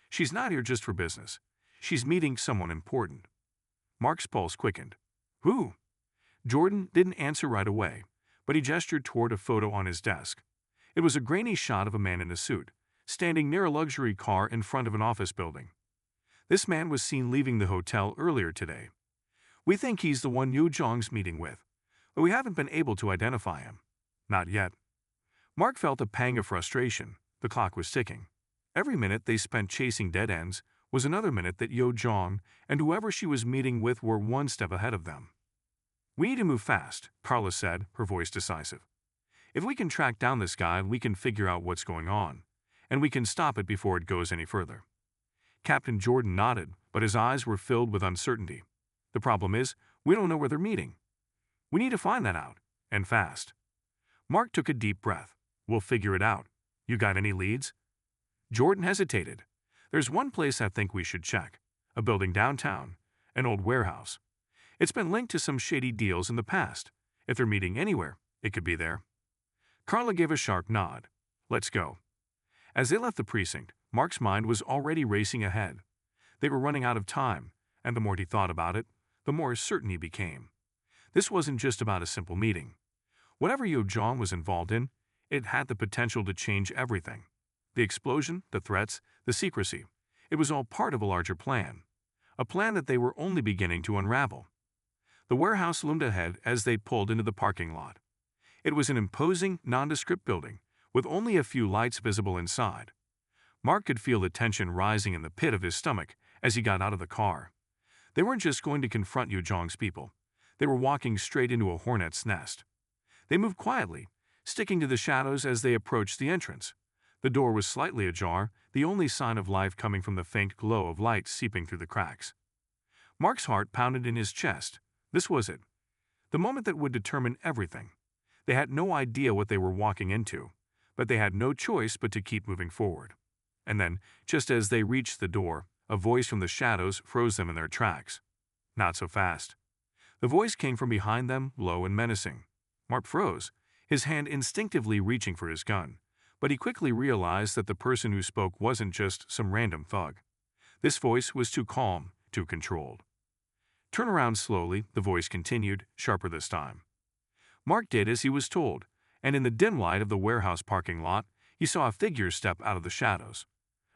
She's not here just for business. She's meeting someone important." Mark's pulse quickened. "Who?" Jordan didn't answer right away, but he gestured toward a photo on his desk. It was a grainy shot of a man in a suit, standing near a luxury car in front of an office building. This man was seen leaving the hotel earlier today. "We think he's the one Yo Jong's meeting with, but we haven't been able to identify him. Not yet." Mark felt a pang of frustration. The clock was ticking. Every minute they spent chasing dead ends was another minute that Yo Jong and whoever she was meeting with were one step ahead of them. "We need to move fast," Carla said, her voice decisive. "If we can track down this guy, we can figure out what's going on, and we can stop it before it goes any further." Captain Jordan nodded, but his eyes were filled with uncertainty. "The problem is, we don't know where they're meeting. We need to find that out, and fast." Mark took a deep breath. "We'll figure it out. You got any leads?" Jordan hesitated. "There's one place I think we should check. A building downtown. An old warehouse. It's been linked to some shady deals in the past. If they're meeting anywhere, it could be there." Carla gave a sharp nod. "Let's go." As they left the precinct, Mark's mind was already racing ahead. They were running out of time, and the more he thought about it, the more certain he became. This wasn't just about a simple meeting. Whatever Yo Jong was involved in, it had the potential to change everything. The explosion, the threats, the secrecy. It was all part of a larger plan. A plan that they were only beginning to unravel. The warehouse loomed ahead as they pulled into the parking lot. It was an imposing, nondescript building, with only a few lights visible inside. Mark could feel the tension rising in the pit of his stomach as he got out of the car. They weren't just going to confront Yo Jong's people. They were walking straight into a hornet's nest. They moved quietly, sticking to the shadows as they approached the entrance. The door was slightly ajar, the only sign of life coming from the faint glow of light seeping through the cracks. Mark's heart pounded in his chest. This was it. The moment that would determine everything. They had no idea what they were walking into, but they had no choice but to keep moving forward. And then, just as they reached the door, a voice from the shadows froze them in their tracks. "Not so fast." The voice came from behind them, low and menacing. Mark froze, his hand instinctively reaching for his gun, but he quickly realized that the person who spoke wasn't just some random thug. This voice was too calm, too controlled. "Turn around slowly," the voice continued, sharper this time. Mark did as he was told, and in the dim light of the warehouse parking lot, he saw a figure step out of the shadows.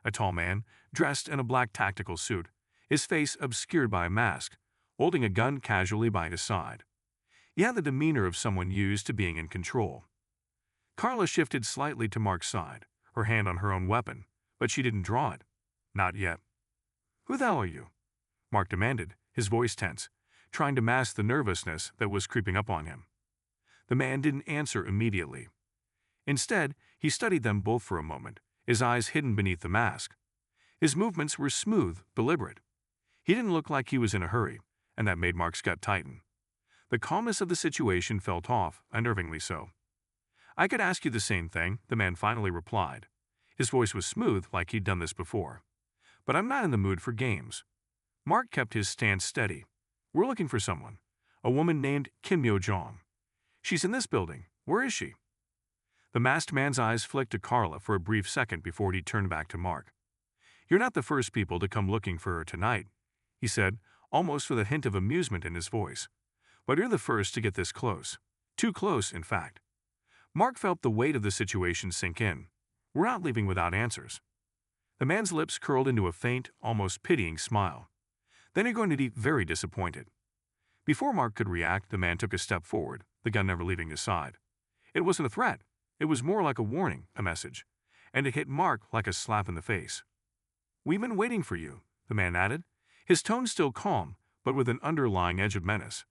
A tall man, dressed in a black tactical suit, his face obscured by a mask, holding a gun casually by his side. He had the demeanor of someone used to being in control. Carla shifted slightly to Mark's side, her hand on her own weapon, but she didn't draw it. Not yet. "Who the hell are you?" Mark demanded, his voice tense, trying to mask the nervousness that was creeping up on him. The man didn't answer immediately. Instead, he studied them both for a moment, his eyes hidden beneath the mask. His movements were smooth, deliberate. He didn't look like he was in a hurry, and that made Mark's gut tighten. The calmness of the situation felt off, unnervingly so. "I could ask you the same thing," the man finally replied. His voice was smooth, like he'd done this before. "But I'm not in the mood for games." Mark kept his stance steady. "We're looking for someone. A woman named Kim Yo-jong. She's in this building. Where is she?" The masked man's eyes flicked to Carla for a brief second before he turned back to Mark. "You're not the first people to come looking for her tonight," he said, almost with a hint of amusement in his voice. "But you're the first to get this close. Too close, in fact." Mark felt the weight of the situation sink in. "We're not leaving without answers." The man's lips curled into a faint, almost pitying smile. "Then you're going to be very disappointed." Before Mark could react, the man took a step forward, the gun never leaving his side. It wasn't a threat. It was more like a warning, a message, and it hit Mark like a slap in the face. "We've been waiting for you," the man added, his tone still calm, but with an underlying edge of menace.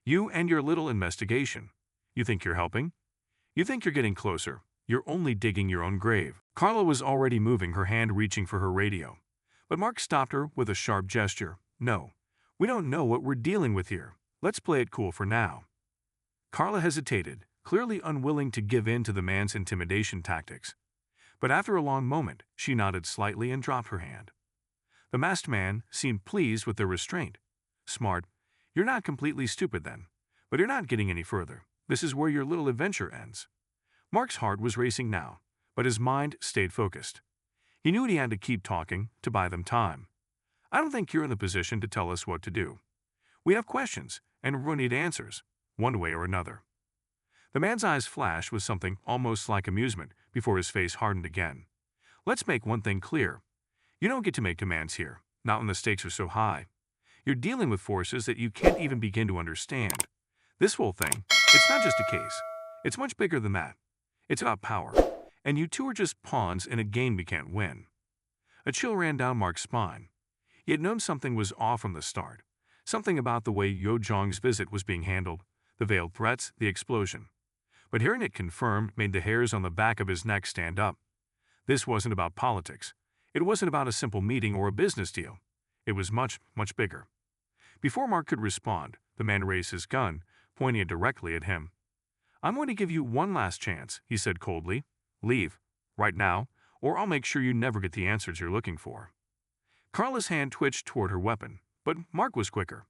"You and your little investigation. You think you're helping? You think you're getting closer. You're only digging your own grave." Carla was already moving, her hand reaching for her radio. But Mark stopped her with a sharp gesture. "No, we don't know what we're dealing with here. Let's play it cool for now." Carla hesitated, clearly unwilling to give in to the man's intimidation tactics. But after a long moment, she nodded slightly and dropped her hand. The masked man seemed pleased with their restraint. "Smart. You're not completely stupid then. But you're not getting any further. This is where your little adventure ends." Mark's heart was racing now, but his mind stayed focused. He knew he had to keep talking, to buy them time. "I don't think you're in the position to tell us what to do. We have questions, and we'll need answers, one way or another." The man's eyes flashed with something almost like amusement before his face hardened again. "Let's make one thing clear. You don't get to make demands here, not when the stakes are so high. You're dealing with forces that you can't even begin to understand. This whole thing, it's not just a case. It's much bigger than that. It's about power, and you two are just pawns in a game we can't win." A chill ran down Mark's spine. He had known something was off from the start, something about the way Yo-jong's visit was being handled, the veiled threats, the explosion. But hearing it confirmed made the hairs on the back of his neck stand up. This wasn't about politics. It wasn't about a simple meeting or a business deal. It was much, much bigger. Before Mark could respond, the man raised his gun, pointing it directly at him. "I'm going to give you one last chance," he said coldly. "Leave, right now, or I'll make sure you never get the answers you're looking for." Carla's hand twitched toward her weapon, but Mark was quicker.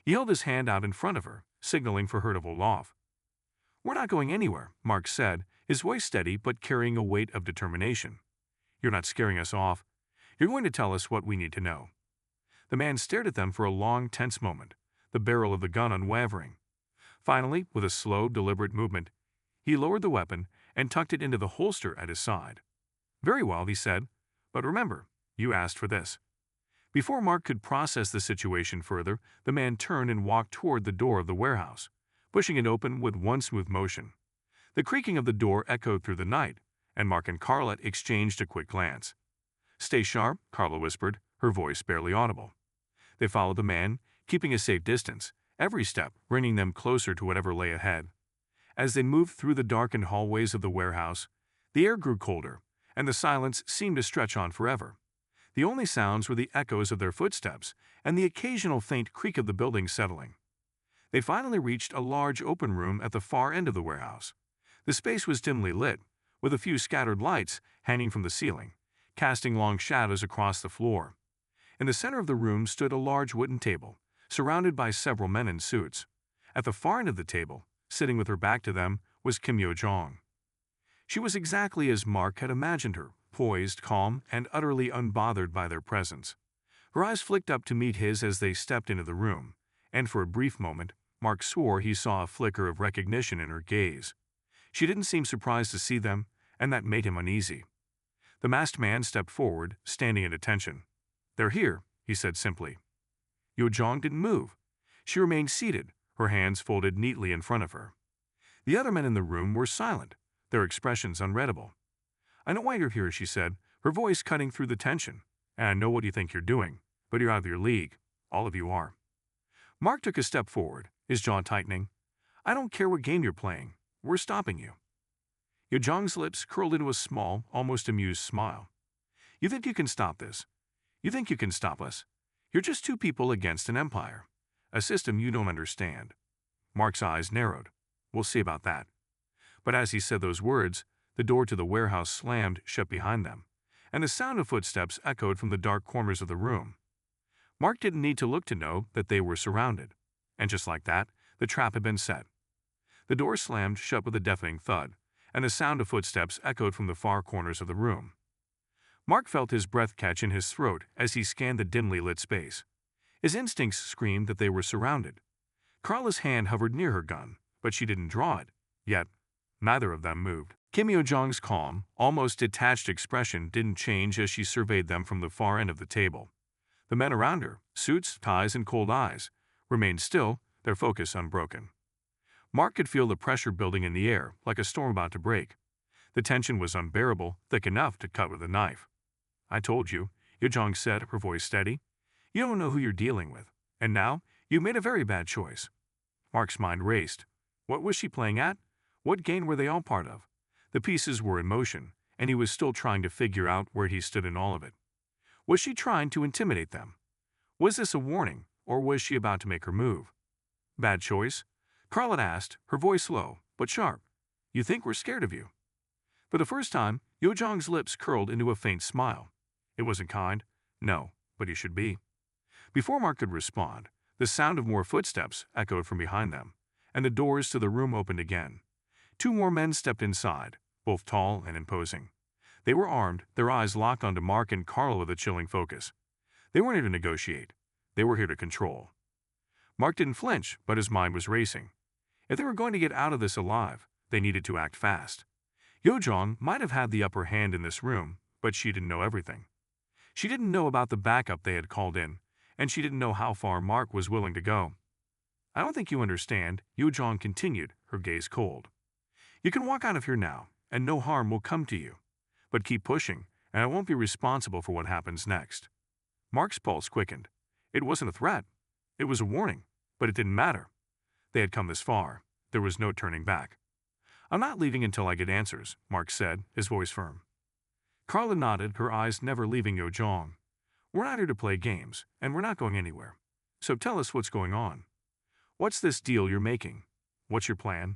He held his hand out in front of her, signaling for her to hold off. "We're not going anywhere," Mark said, his voice steady but carrying a weight of determination. "You're not scaring us off. You're going to tell us what we need to know." The man stared at them for a long, tense moment, the barrel of the gun unwavering. Finally, with a slow, deliberate movement, he lowered the weapon and tucked it into the holster at his side. "Very well," he said, "but remember, you asked for this." Before Mark could process the situation further, the man turned and walked toward the door of the warehouse, pushing it open with one smooth motion. The creaking of the door echoed through the night, and Mark and Carla exchanged a quick glance. "Stay sharp," Carla whispered, her voice barely audible. They followed the man, keeping a safe distance, every step bringing them closer to whatever lay ahead. As they moved through the darkened hallways of the warehouse, the air grew colder, and the silence seemed to stretch on forever. The only sounds were the echoes of their footsteps and the occasional faint creak of the building settling. They finally reached a large open room at the far end of the warehouse. The space was dimly lit, with a few scattered lights hanging from the ceiling, casting long shadows across the floor. In the center of the room stood a large wooden table, surrounded by several men in suits. At the far end of the table, sitting with her back to them, was Kim Yo-jong. She was exactly as Mark had imagined her, poised, calm, and utterly unbothered by their presence. Her eyes flicked up to meet his as they stepped into the room, and for a brief moment, Mark swore he saw a flicker of recognition in her gaze. She didn't seem surprised to see them, and that made him uneasy. The masked man stepped forward, standing at attention. "They're here," he said simply. Yo Jong didn't move. She remained seated, her hands folded neatly in front of her. The other men in the room were silent, their expressions unreadable. "I know why you're here," she said, her voice cutting through the tension. "And I know what you think you're doing, but you're out of your league. All of you are." Mark took a step forward, his jaw tightening. "I don't care what game you're playing. We're stopping you." Yo Jong's lips curled into a small, almost amused smile. "You think you can stop this? You think you can stop us? You're just two people against an empire. A system you don't understand." Mark's eyes narrowed. "We'll see about that." But as he said those words, the door to the warehouse slammed shut behind them, and the sound of footsteps echoed from the dark corners of the room. Mark didn't need to look to know that they were surrounded, and just like that, the trap had been set. The door slammed shut with a deafening thud, and the sound of footsteps echoed from the far corners of the room. Mark felt his breath catch in his throat as he scanned the dimly lit space. His instincts screamed that they were surrounded. Carla's hand hovered near her gun, but she didn't draw it. Yet, neither of them moved. Kim Yo Jong's calm, almost detached expression didn't change as she surveyed them from the far end of the table. The men around her, suits, ties, and cold eyes, remained still, their focus unbroken. Mark could feel the pressure building in the air, like a storm about to break. The tension was unbearable, thick enough to cut with a knife. "I told you," Yo Jong said, her voice steady. "You don't know who you're dealing with, and now you made a very bad choice." Mark's mind raced. What was she playing at? What game were they all part of? The pieces were in motion, and he was still trying to figure out where he stood in all of it. Was she trying to intimidate them? Was this a warning, or was she about to make her move? "Bad choice?" Carla asked, her voice low, but sharp. "You think we're scared of you?" For the first time, Yo Jong's lips curled into a faint smile. It wasn't kind. No, but he should be. Before Mark could respond, the sound of more footsteps echoed from behind them, and the doors to the room opened again. Two more men stepped inside, both tall and imposing. They were armed, their eyes locked onto Mark and Carla with a chilling focus. They weren't here to negotiate. They were here to control. Mark didn't flinch, but his mind was racing. If they were going to get out of this alive, they needed to act fast. Yo Jong might have had the upper hand in this room, but she didn't know everything. She didn't know about the backup they had called in, and she didn't know how far Mark was willing to go. "I don't think you understand," Yo Jong continued, her gaze cold. "You can walk out of here now, and no harm will come to you. But keep pushing, and I won't be responsible for what happens next." Mark's pulse quickened. It wasn't a threat. It was a warning, but it didn't matter. They had come this far. There was no turning back. "I'm not leaving until I get answers," Mark said, his voice firm. Carla nodded, her eyes never leaving Yo Jong. "We're not here to play games, and we're not going anywhere. So tell us what's going on. What's this deal you're making? What's your plan?"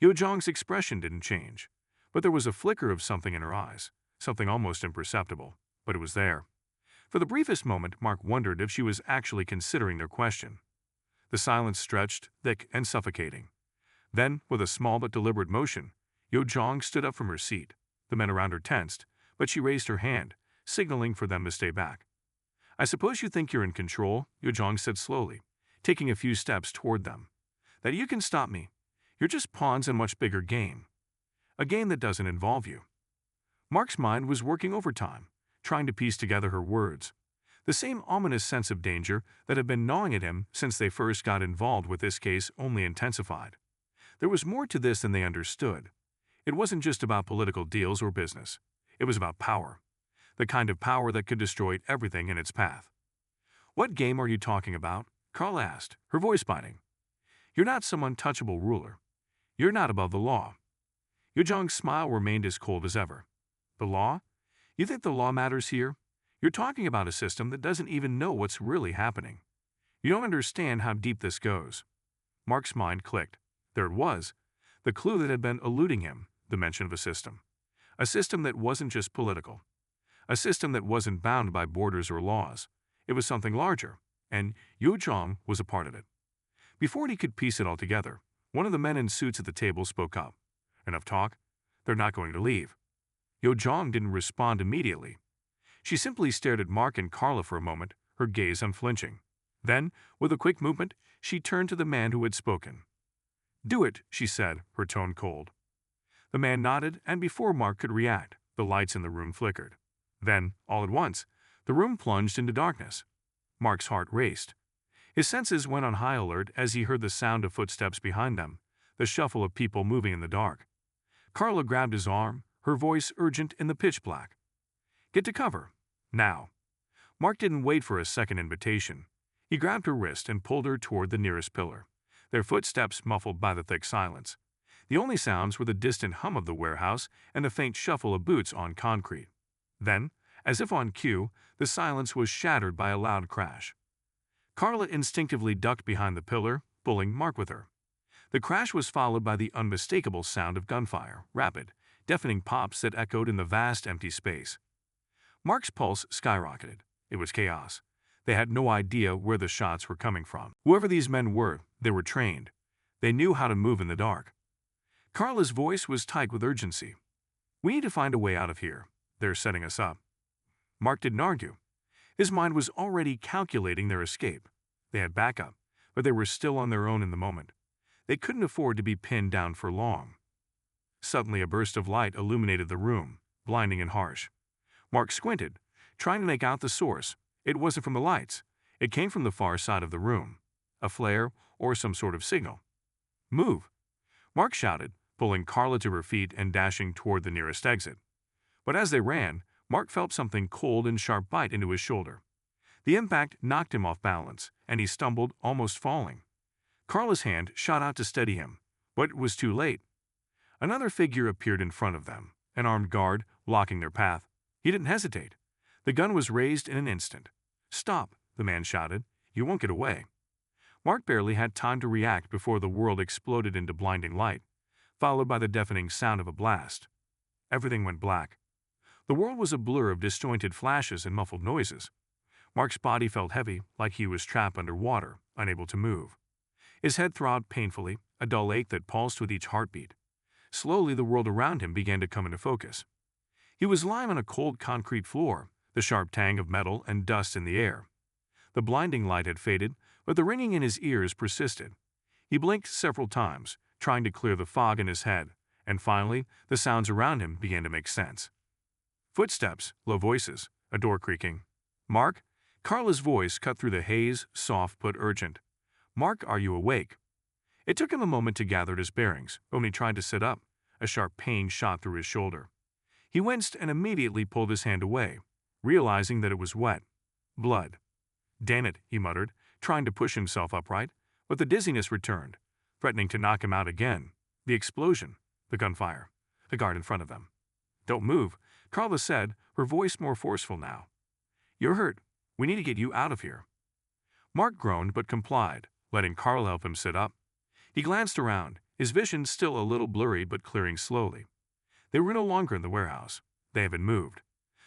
Yo Jong's expression didn't change, but there was a flicker of something in her eyes, something almost imperceptible, but it was there. For the briefest moment, Mark wondered if she was actually considering their question. The silence stretched, thick and suffocating. Then, with a small but deliberate motion, Yo Jong stood up from her seat. The men around her tensed, but she raised her hand, signaling for them to stay back. "I suppose you think you're in control," Yo Jong said slowly, taking a few steps toward them. "That you can stop me. You're just pawns in a much bigger game. A game that doesn't involve you." Mark's mind was working overtime, trying to piece together her words. The same ominous sense of danger that had been gnawing at him since they first got involved with this case only intensified. There was more to this than they understood. It wasn't just about political deals or business. It was about power. The kind of power that could destroy everything in its path. "What game are you talking about?" Carl asked, her voice biting. "You're not some untouchable ruler. You're not above the law." Yo Jong's smile remained as cold as ever. "The law? You think the law matters here? You're talking about a system that doesn't even know what's really happening. You don't understand how deep this goes." Mark's mind clicked. There it was, the clue that had been eluding him, the mention of a system. A system that wasn't just political. A system that wasn't bound by borders or laws. It was something larger, and Yo Jong was a part of it. Before he could piece it all together, one of the men in suits at the table spoke up. "Enough talk. They're not going to leave." Yo Jong didn't respond immediately. She simply stared at Mark and Carla for a moment, her gaze unflinching. Then, with a quick movement, she turned to the man who had spoken. "Do it," she said, her tone cold. The man nodded, and before Mark could react, the lights in the room flickered. Then, all at once, the room plunged into darkness. Mark's heart raced. His senses went on high alert as he heard the sound of footsteps behind them, the shuffle of people moving in the dark. Carla grabbed his arm, her voice urgent in the pitch black. "Get to cover. Now." Mark didn't wait for a second invitation. He grabbed her wrist and pulled her toward the nearest pillar, their footsteps muffled by the thick silence. The only sounds were the distant hum of the warehouse and the faint shuffle of boots on concrete. Then, as if on cue, the silence was shattered by a loud crash. Carla instinctively ducked behind the pillar, pulling Mark with her. The crash was followed by the unmistakable sound of gunfire, rapid, deafening pops that echoed in the vast empty space. Mark's pulse skyrocketed. It was chaos. They had no idea where the shots were coming from. Whoever these men were, they were trained. They knew how to move in the dark. Carla's voice was tight with urgency. "We need to find a way out of here. They're setting us up." Mark didn't argue. His mind was already calculating their escape. They had backup, but they were still on their own in the moment. They couldn't afford to be pinned down for long. Suddenly a burst of light illuminated the room, blinding and harsh. Mark squinted, trying to make out the source. It wasn't from the lights. It came from the far side of the room. A flare or some sort of signal. "Move!" Mark shouted, pulling Carla to her feet and dashing toward the nearest exit. But as they ran, Mark felt something cold and sharp bite into his shoulder. The impact knocked him off balance, and he stumbled, almost falling. Carla's hand shot out to steady him, but it was too late. Another figure appeared in front of them, an armed guard, blocking their path. He didn't hesitate. The gun was raised in an instant. "Stop," the man shouted. "You won't get away." Mark barely had time to react before the world exploded into blinding light, followed by the deafening sound of a blast. Everything went black. The world was a blur of disjointed flashes and muffled noises. Mark's body felt heavy, like he was trapped underwater, unable to move. His head throbbed painfully, a dull ache that pulsed with each heartbeat. Slowly, the world around him began to come into focus. He was lying on a cold concrete floor, the sharp tang of metal and dust in the air. The blinding light had faded, but the ringing in his ears persisted. He blinked several times, trying to clear the fog in his head, and finally, the sounds around him began to make sense. Footsteps, low voices, a door creaking. "Mark?" Carla's voice cut through the haze, soft but urgent. "Mark, are you awake?" It took him a moment to gather his bearings, but when he tried to sit up, a sharp pain shot through his shoulder. He winced and immediately pulled his hand away, realizing that it was wet. Blood. "Damn it," he muttered, trying to push himself upright, but the dizziness returned, threatening to knock him out again. The explosion, the gunfire, the guard in front of them. "Don't move," Carla said, her voice more forceful now. "You're hurt. We need to get you out of here." Mark groaned but complied, letting Carla help him sit up. He glanced around, his vision still a little blurry but clearing slowly. They were no longer in the warehouse. They had been moved.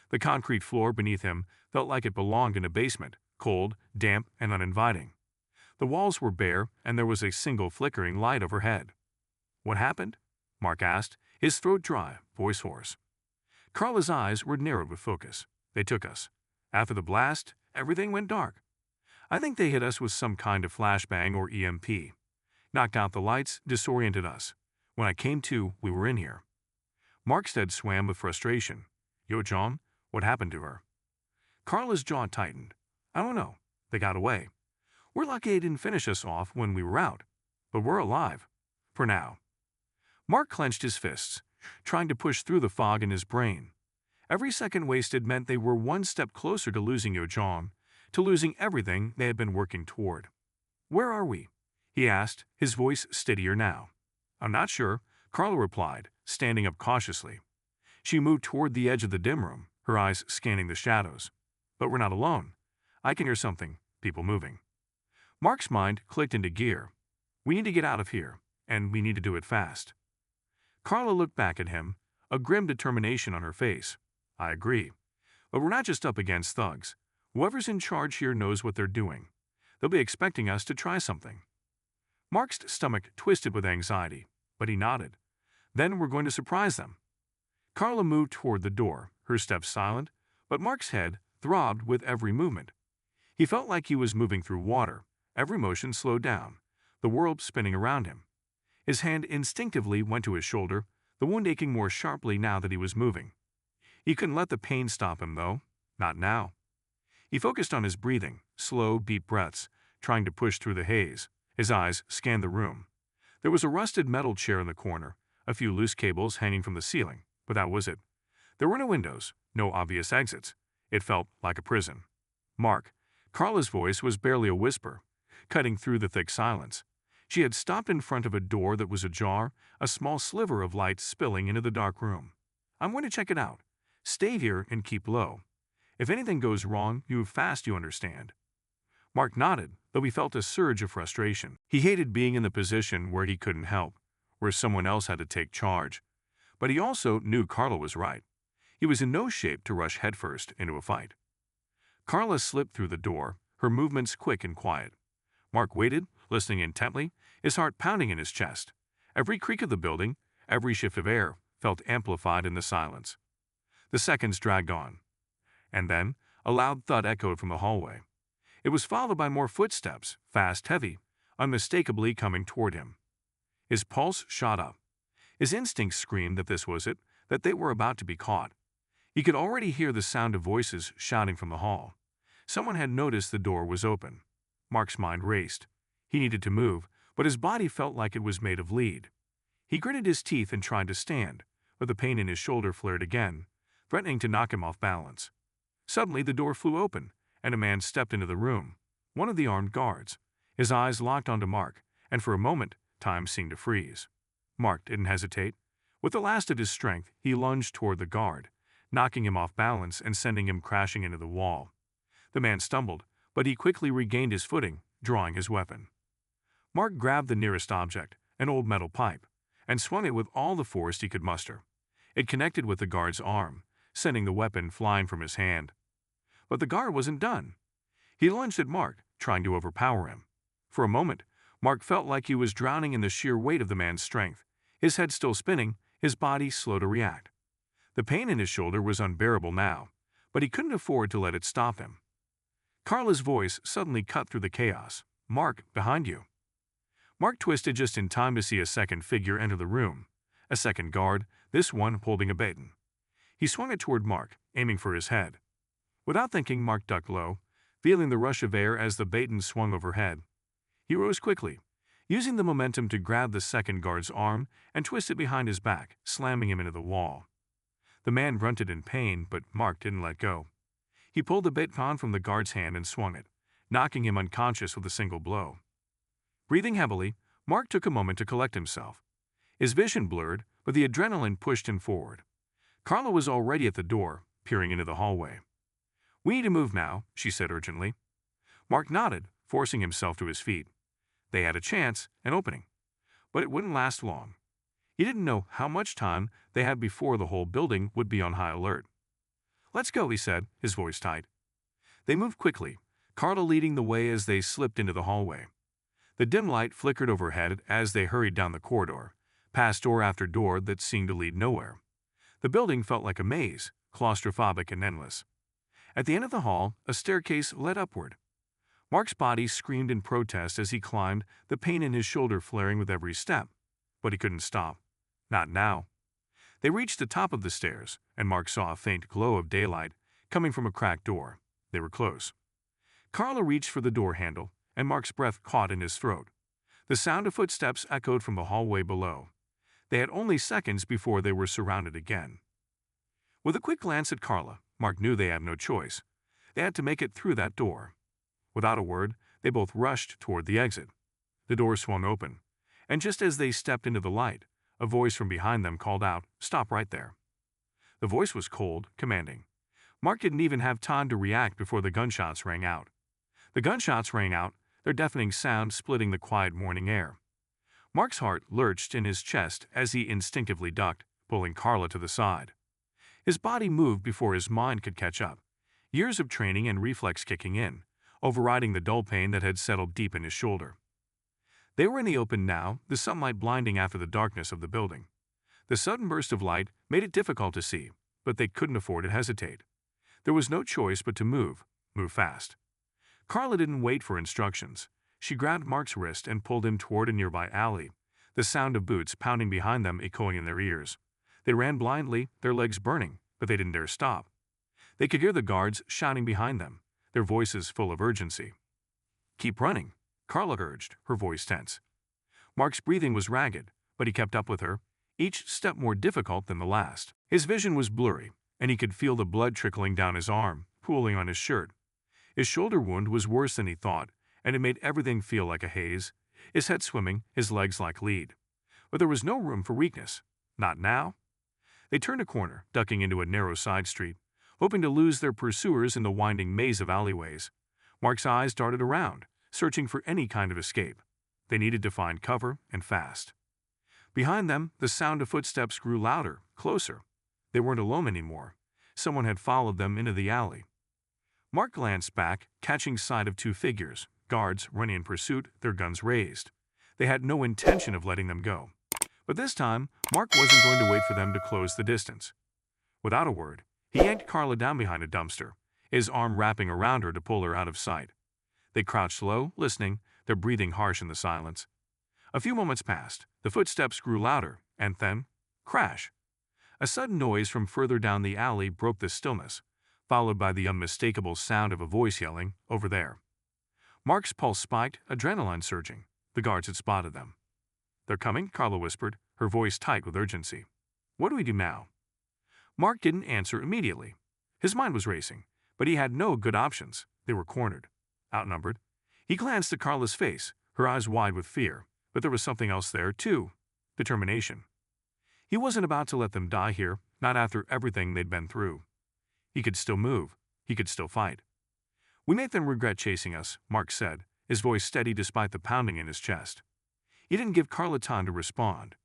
The concrete floor beneath him felt like it belonged in a basement, cold, damp, and uninviting. The walls were bare, and there was a single flickering light overhead. "What happened?" Mark asked, his throat dry, voice hoarse. Carla's eyes were narrowed with focus. "They took us. After the blast, everything went dark. I think they hit us with some kind of flashbang or EMP. Knocked out the lights, disoriented us. When I came to, we were in here." Mark's head swam with frustration. "Yo, John, what happened to her?" Carla's jaw tightened. "I don't know. They got away. We're lucky they didn't finish us off when we were out. But we're alive. For now." Mark clenched his fists, trying to push through the fog in his brain. Every second wasted meant they were one step closer to losing Yo John, to losing everything they had been working toward. "Where are we?" he asked, his voice steadier now. "I'm not sure," Carla replied, standing up cautiously. She moved toward the edge of the dim room, her eyes scanning the shadows. "But we're not alone. I can hear something, people moving." Mark's mind clicked into gear. "We need to get out of here, and we need to do it fast." Carla looked back at him, a grim determination on her face. "I agree. But we're not just up against thugs. Whoever's in charge here knows what they're doing. They'll be expecting us to try something." Mark's stomach twisted with anxiety, but he nodded. "Then we're going to surprise them." Carla moved toward the door, her steps silent, but Mark's head throbbed with every movement. He felt like he was moving through water, every motion slowed down, the world spinning around him. His hand instinctively went to his shoulder, the wound aching more sharply now that he was moving. He couldn't let the pain stop him, though. Not now. He focused on his breathing, slow, deep breaths, trying to push through the haze. His eyes scanned the room. There was a rusted metal chair in the corner, a few loose cables hanging from the ceiling, but that was it. There were no windows, no obvious exits. It felt like a prison. Mark. Carla's voice was barely a whisper, cutting through the thick silence. She had stopped in front of a door that was ajar, a small sliver of light spilling into the dark room. "I'm going to check it out. Stay here and keep low. If anything goes wrong, move fast, you understand." Mark nodded, though he felt a surge of frustration. He hated being in the position where he couldn't help, where someone else had to take charge. But he also knew Carla was right. He was in no shape to rush headfirst into a fight. Carla slipped through the door, her movements quick and quiet. Mark waited, listening intently, his heart pounding in his chest. Every creak of the building, every shift of air, felt amplified in the silence. The seconds dragged on. And then, a loud thud echoed from the hallway. It was followed by more footsteps, fast, heavy, unmistakably coming toward him. His pulse shot up. His instincts screamed that this was it, that they were about to be caught. He could already hear the sound of voices shouting from the hall. Someone had noticed the door was open. Mark's mind raced. He needed to move, but his body felt like it was made of lead. He gritted his teeth and tried to stand, but the pain in his shoulder flared again, threatening to knock him off balance. Suddenly, the door flew open, and a man stepped into the room, one of the armed guards. His eyes locked onto Mark, and for a moment, time seemed to freeze. Mark didn't hesitate. With the last of his strength, he lunged toward the guard, knocking him off balance and sending him crashing into the wall. The man stumbled, but he quickly regained his footing, drawing his weapon. Mark grabbed the nearest object, an old metal pipe, and swung it with all the force he could muster. It connected with the guard's arm, sending the weapon flying from his hand. But the guard wasn't done. He lunged at Mark, trying to overpower him. For a moment, Mark felt like he was drowning in the sheer weight of the man's strength, his head still spinning, his body slow to react. The pain in his shoulder was unbearable now, but he couldn't afford to let it stop him. Carla's voice suddenly cut through the chaos. "Mark, behind you." Mark twisted just in time to see a second figure enter the room, a second guard, this one holding a baton. He swung it toward Mark, aiming for his head. Without thinking, Mark ducked low, feeling the rush of air as the baton swung overhead. He rose quickly, using the momentum to grab the second guard's arm and twist it behind his back, slamming him into the wall. The man grunted in pain, but Mark didn't let go. He pulled the baton from the guard's hand and swung it, knocking him unconscious with a single blow. Breathing heavily, Mark took a moment to collect himself. His vision blurred, but the adrenaline pushed him forward. Carla was already at the door, peering into the hallway. "We need to move now," she said urgently. Mark nodded, forcing himself to his feet. They had a chance, an opening. But it wouldn't last long. He didn't know how much time they had before the whole building would be on high alert. "Let's go," he said, his voice tight. They moved quickly, Carla leading the way as they slipped into the hallway. The dim light flickered overhead as they hurried down the corridor, past door after door that seemed to lead nowhere. The building felt like a maze, claustrophobic and endless. At the end of the hall, a staircase led upward. Mark's body screamed in protest as he climbed, the pain in his shoulder flaring with every step. But he couldn't stop. Not now. They reached the top of the stairs, and Mark saw a faint glow of daylight coming from a cracked door. They were close. Carla reached for the door handle, and Mark's breath caught in his throat. The sound of footsteps echoed from the hallway below. They had only seconds before they were surrounded again. With a quick glance at Carla, Mark knew they had no choice. They had to make it through that door. Without a word, they both rushed toward the exit. The door swung open, and just as they stepped into the light, a voice from behind them called out, "Stop right there." The voice was cold, commanding. Mark didn't even have time to react before the gunshots rang out. The gunshots rang out, their deafening sound splitting the quiet morning air. Mark's heart lurched in his chest as he instinctively ducked, pulling Carla to the side. His body moved before his mind could catch up, years of training and reflex kicking in, overriding the dull pain that had settled deep in his shoulder. They were in the open now, the sunlight blinding after the darkness of the building. The sudden burst of light made it difficult to see, but they couldn't afford to hesitate. There was no choice but to move fast. Carla didn't wait for instructions. She grabbed Mark's wrist and pulled him toward a nearby alley, the sound of boots pounding behind them echoing in their ears. They ran blindly, their legs burning, but they didn't dare stop. They could hear the guards shouting behind them, their voices full of urgency. "Keep running," Carla urged, her voice tense. Mark's breathing was ragged, but he kept up with her, each step more difficult than the last. His vision was blurry, and he could feel the blood trickling down his arm, pooling on his shirt. His shoulder wound was worse than he thought, and it made everything feel like a haze, his head swimming, his legs like lead. But there was no room for weakness. Not now. They turned a corner, ducking into a narrow side street, hoping to lose their pursuers in the winding maze of alleyways. Mark's eyes darted around, searching for any kind of escape. They needed to find cover, and fast. Behind them, the sound of footsteps grew louder, closer. They weren't alone anymore. Someone had followed them into the alley. Mark glanced back, catching sight of two figures, guards running in pursuit, their guns raised. They had no intention of letting them go. But this time, Mark wasn't going to wait for them to close the distance. Without a word, he yanked Carla down behind a dumpster, his arm wrapping around her to pull her out of sight. They crouched low, listening, their breathing harsh in the silence. A few moments passed, the footsteps grew louder, and then, crash. A sudden noise from further down the alley broke the stillness, followed by the unmistakable sound of a voice yelling, "Over there." Mark's pulse spiked, adrenaline surging. The guards had spotted them. "They're coming," Carla whispered, her voice tight with urgency. "What do we do now?" Mark didn't answer immediately. His mind was racing, but he had no good options. They were cornered, outnumbered. He glanced at Carla's face, her eyes wide with fear, but there was something else there, too. Determination. He wasn't about to let them die here, not after everything they'd been through. He could still move. He could still fight. "We made them regret chasing us," Mark said, his voice steady despite the pounding in his chest. He didn't give Carla time to respond.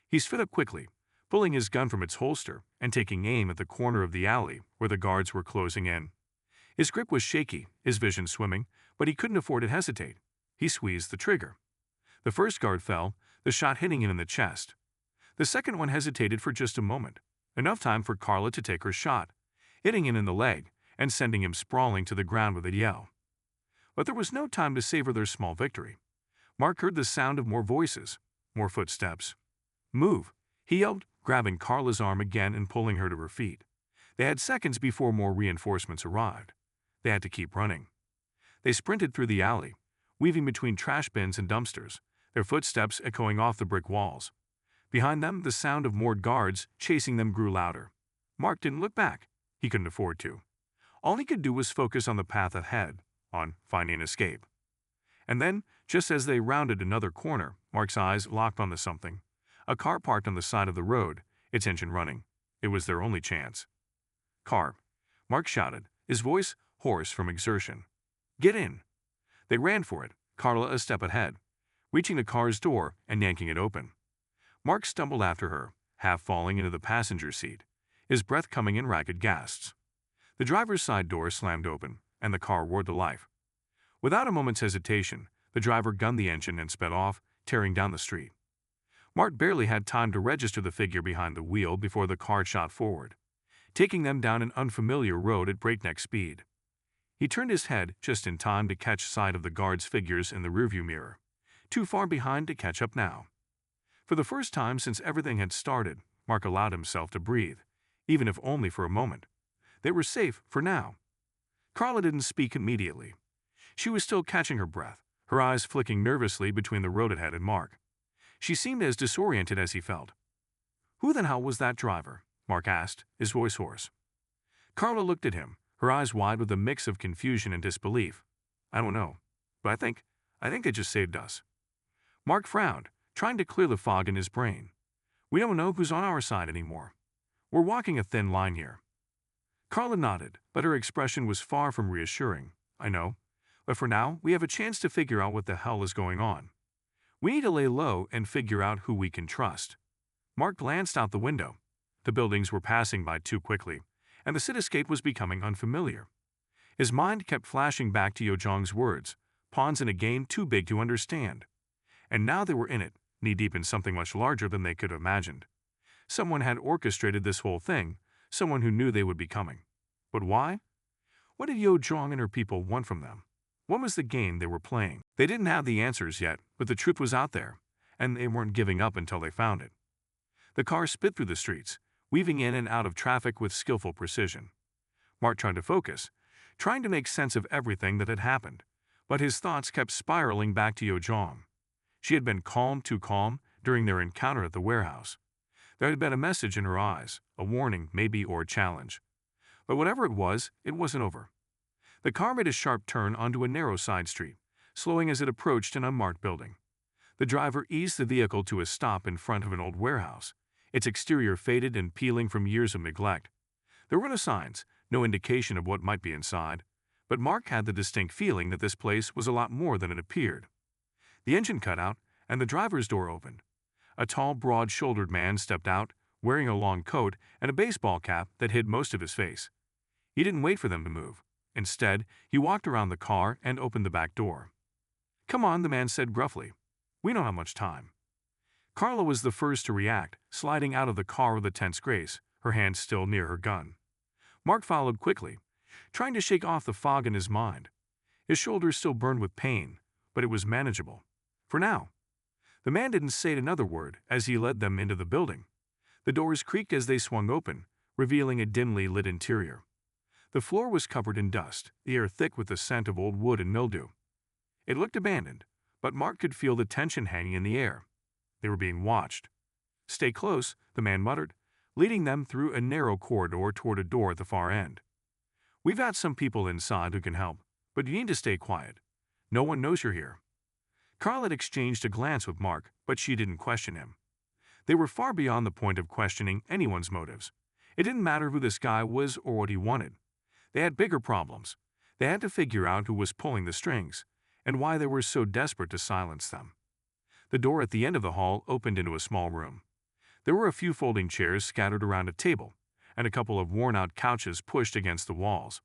He stood up quickly, pulling his gun from its holster and taking aim at the corner of the alley where the guards were closing in. His grip was shaky, his vision swimming, but he couldn't afford to hesitate. He squeezed the trigger. The first guard fell, the shot hitting him in the chest. The second one hesitated for just a moment, enough time for Carla to take her shot, hitting him in the leg and sending him sprawling to the ground with a yell. But there was no time to savor their small victory. Mark heard the sound of more voices, more footsteps. "Move," he yelled, grabbing Carla's arm again and pulling her to her feet. They had seconds before more reinforcements arrived. They had to keep running. They sprinted through the alley, weaving between trash bins and dumpsters, their footsteps echoing off the brick walls. Behind them, the sound of more guards chasing them grew louder. Mark didn't look back. He couldn't afford to. All he could do was focus on the path ahead, on finding escape. And then, just as they rounded another corner, Mark's eyes locked onto something. A car parked on the side of the road, its engine running. It was their only chance. "Car," Mark shouted, his voice hoarse from exertion. "Get in." They ran for it, Carla a step ahead, reaching the car's door and yanking it open. Mark stumbled after her, half falling into the passenger seat, his breath coming in ragged gasps. The driver's side door slammed open, and the car roared to life. Without a moment's hesitation, the driver gunned the engine and sped off, tearing down the street. Mark barely had time to register the figure behind the wheel before the car shot forward, taking them down an unfamiliar road at breakneck speed. He turned his head just in time to catch sight of the guards' figures in the rearview mirror, too far behind to catch up now. For the first time since everything had started, Mark allowed himself to breathe, even if only for a moment. They were safe for now. Carla didn't speak immediately. She was still catching her breath, her eyes flicking nervously between the road ahead and Mark. She seemed as disoriented as he felt. "Who the hell was that driver?" Mark asked, his voice hoarse. Carla looked at him, her eyes wide with a mix of confusion and disbelief. "I don't know, but I think they just saved us." Mark frowned, trying to clear the fog in his brain. "We don't know who's on our side anymore. We're walking a thin line here." Carla nodded, but her expression was far from reassuring. "I know, but for now, we have a chance to figure out what the hell is going on. We need to lay low and figure out who we can trust." Mark glanced out the window. The buildings were passing by too quickly, and the cityscape was becoming unfamiliar. His mind kept flashing back to Yojong's words, pawns in a game too big to understand. And now they were in it, knee-deep in something much larger than they could have imagined. Someone had orchestrated this whole thing, someone who knew they would be coming. But why? What did Yojong and her people want from them? What was the game they were playing? They didn't have the answers yet, but the truth was out there, and they weren't giving up until they found it. The car sped through the streets, weaving in and out of traffic with skillful precision. Mark tried to focus, trying to make sense of everything that had happened, but his thoughts kept spiraling back to Yo-jong. She had been calm, too calm, during their encounter at the warehouse. There had been a message in her eyes, a warning, maybe, or a challenge. But whatever it wasn't over. The car made a sharp turn onto a narrow side street, slowing as it approached an unmarked building. The driver eased the vehicle to a stop in front of an old warehouse, its exterior faded and peeling from years of neglect. There were no signs, no indication of what might be inside, but Mark had the distinct feeling that this place was a lot more than it appeared. The engine cut out, and the driver's door opened. A tall, broad-shouldered man stepped out, wearing a long coat and a baseball cap that hid most of his face. He didn't wait for them to move. Instead, he walked around the car and opened the back door. "Come on," the man said gruffly. "We don't have much time." Carla was the first to react, sliding out of the car with a tense grace, her hand still near her gun. Mark followed quickly, trying to shake off the fog in his mind. His shoulders still burned with pain, but it was manageable. For now. The man didn't say another word as he led them into the building. The doors creaked as they swung open, revealing a dimly lit interior. The floor was covered in dust, the air thick with the scent of old wood and mildew. It looked abandoned, but Mark could feel the tension hanging in the air. They were being watched. "Stay close," the man muttered, leading them through a narrow corridor toward a door at the far end. "We've got some people inside who can help, but you need to stay quiet. No one knows you're here." Carl had exchanged a glance with Mark, but she didn't question him. They were far beyond the point of questioning anyone's motives. It didn't matter who this guy was or what he wanted. They had bigger problems. They had to figure out who was pulling the strings, and why they were so desperate to silence them. The door at the end of the hall opened into a small room. There were a few folding chairs scattered around a table, and a couple of worn-out couches pushed against the walls.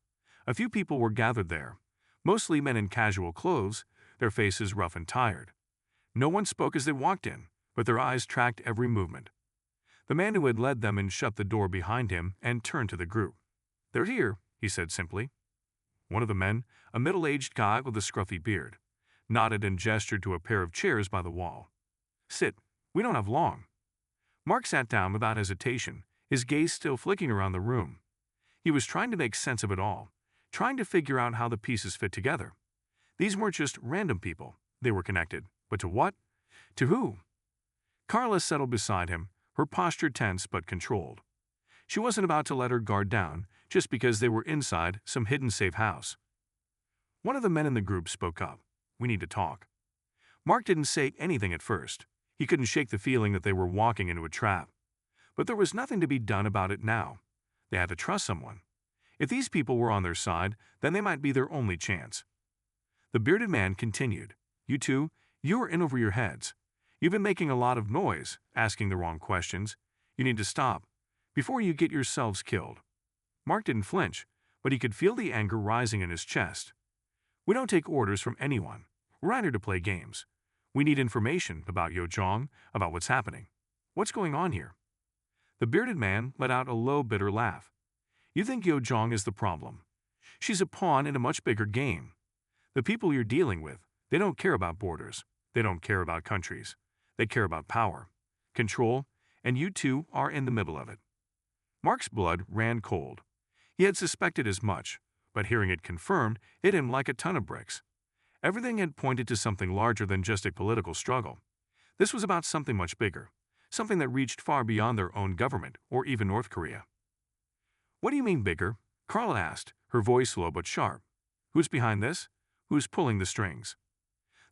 A few people were gathered there, mostly men in casual clothes, their faces rough and tired. No one spoke as they walked in, but their eyes tracked every movement. The man who had led them and shut the door behind him and turned to the group. "They're here," he said simply. One of the men, a middle-aged guy with a scruffy beard, nodded and gestured to a pair of chairs by the wall. "Sit. We don't have long." Mark sat down without hesitation, his gaze still flicking around the room. He was trying to make sense of it all, trying to figure out how the pieces fit together. These weren't just random people. They were connected. But to what? To who? Carla settled beside him, her posture tense but controlled. She wasn't about to let her guard down just because they were inside some hidden safe house. One of the men in the group spoke up. "We need to talk." Mark didn't say anything at first. He couldn't shake the feeling that they were walking into a trap. But there was nothing to be done about it now. They had to trust someone. If these people were on their side, then they might be their only chance. The bearded man continued. "You two, you are in over your heads. You've been making a lot of noise, asking the wrong questions. You need to stop, before you get yourselves killed." Mark didn't flinch, but he could feel the anger rising in his chest. "We don't take orders from anyone. We're not here to play games. We need information about Yo-jong, about what's happening. What's going on here?" The bearded man let out a low, bitter laugh. "You think Yo-jong is the problem. She's a pawn in a much bigger game. The people you're dealing with, they don't care about borders. They don't care about countries. They care about power, control, and you two are in the middle of it." Mark's blood ran cold. He had suspected as much, but hearing it confirmed hit him like a ton of bricks. Everything had pointed to something larger than just a political struggle. This was about something much bigger, something that reached far beyond their own government or even North Korea. "What do you mean bigger?" Carla asked, her voice low but sharp. "Who's behind this? Who's pulling the strings?"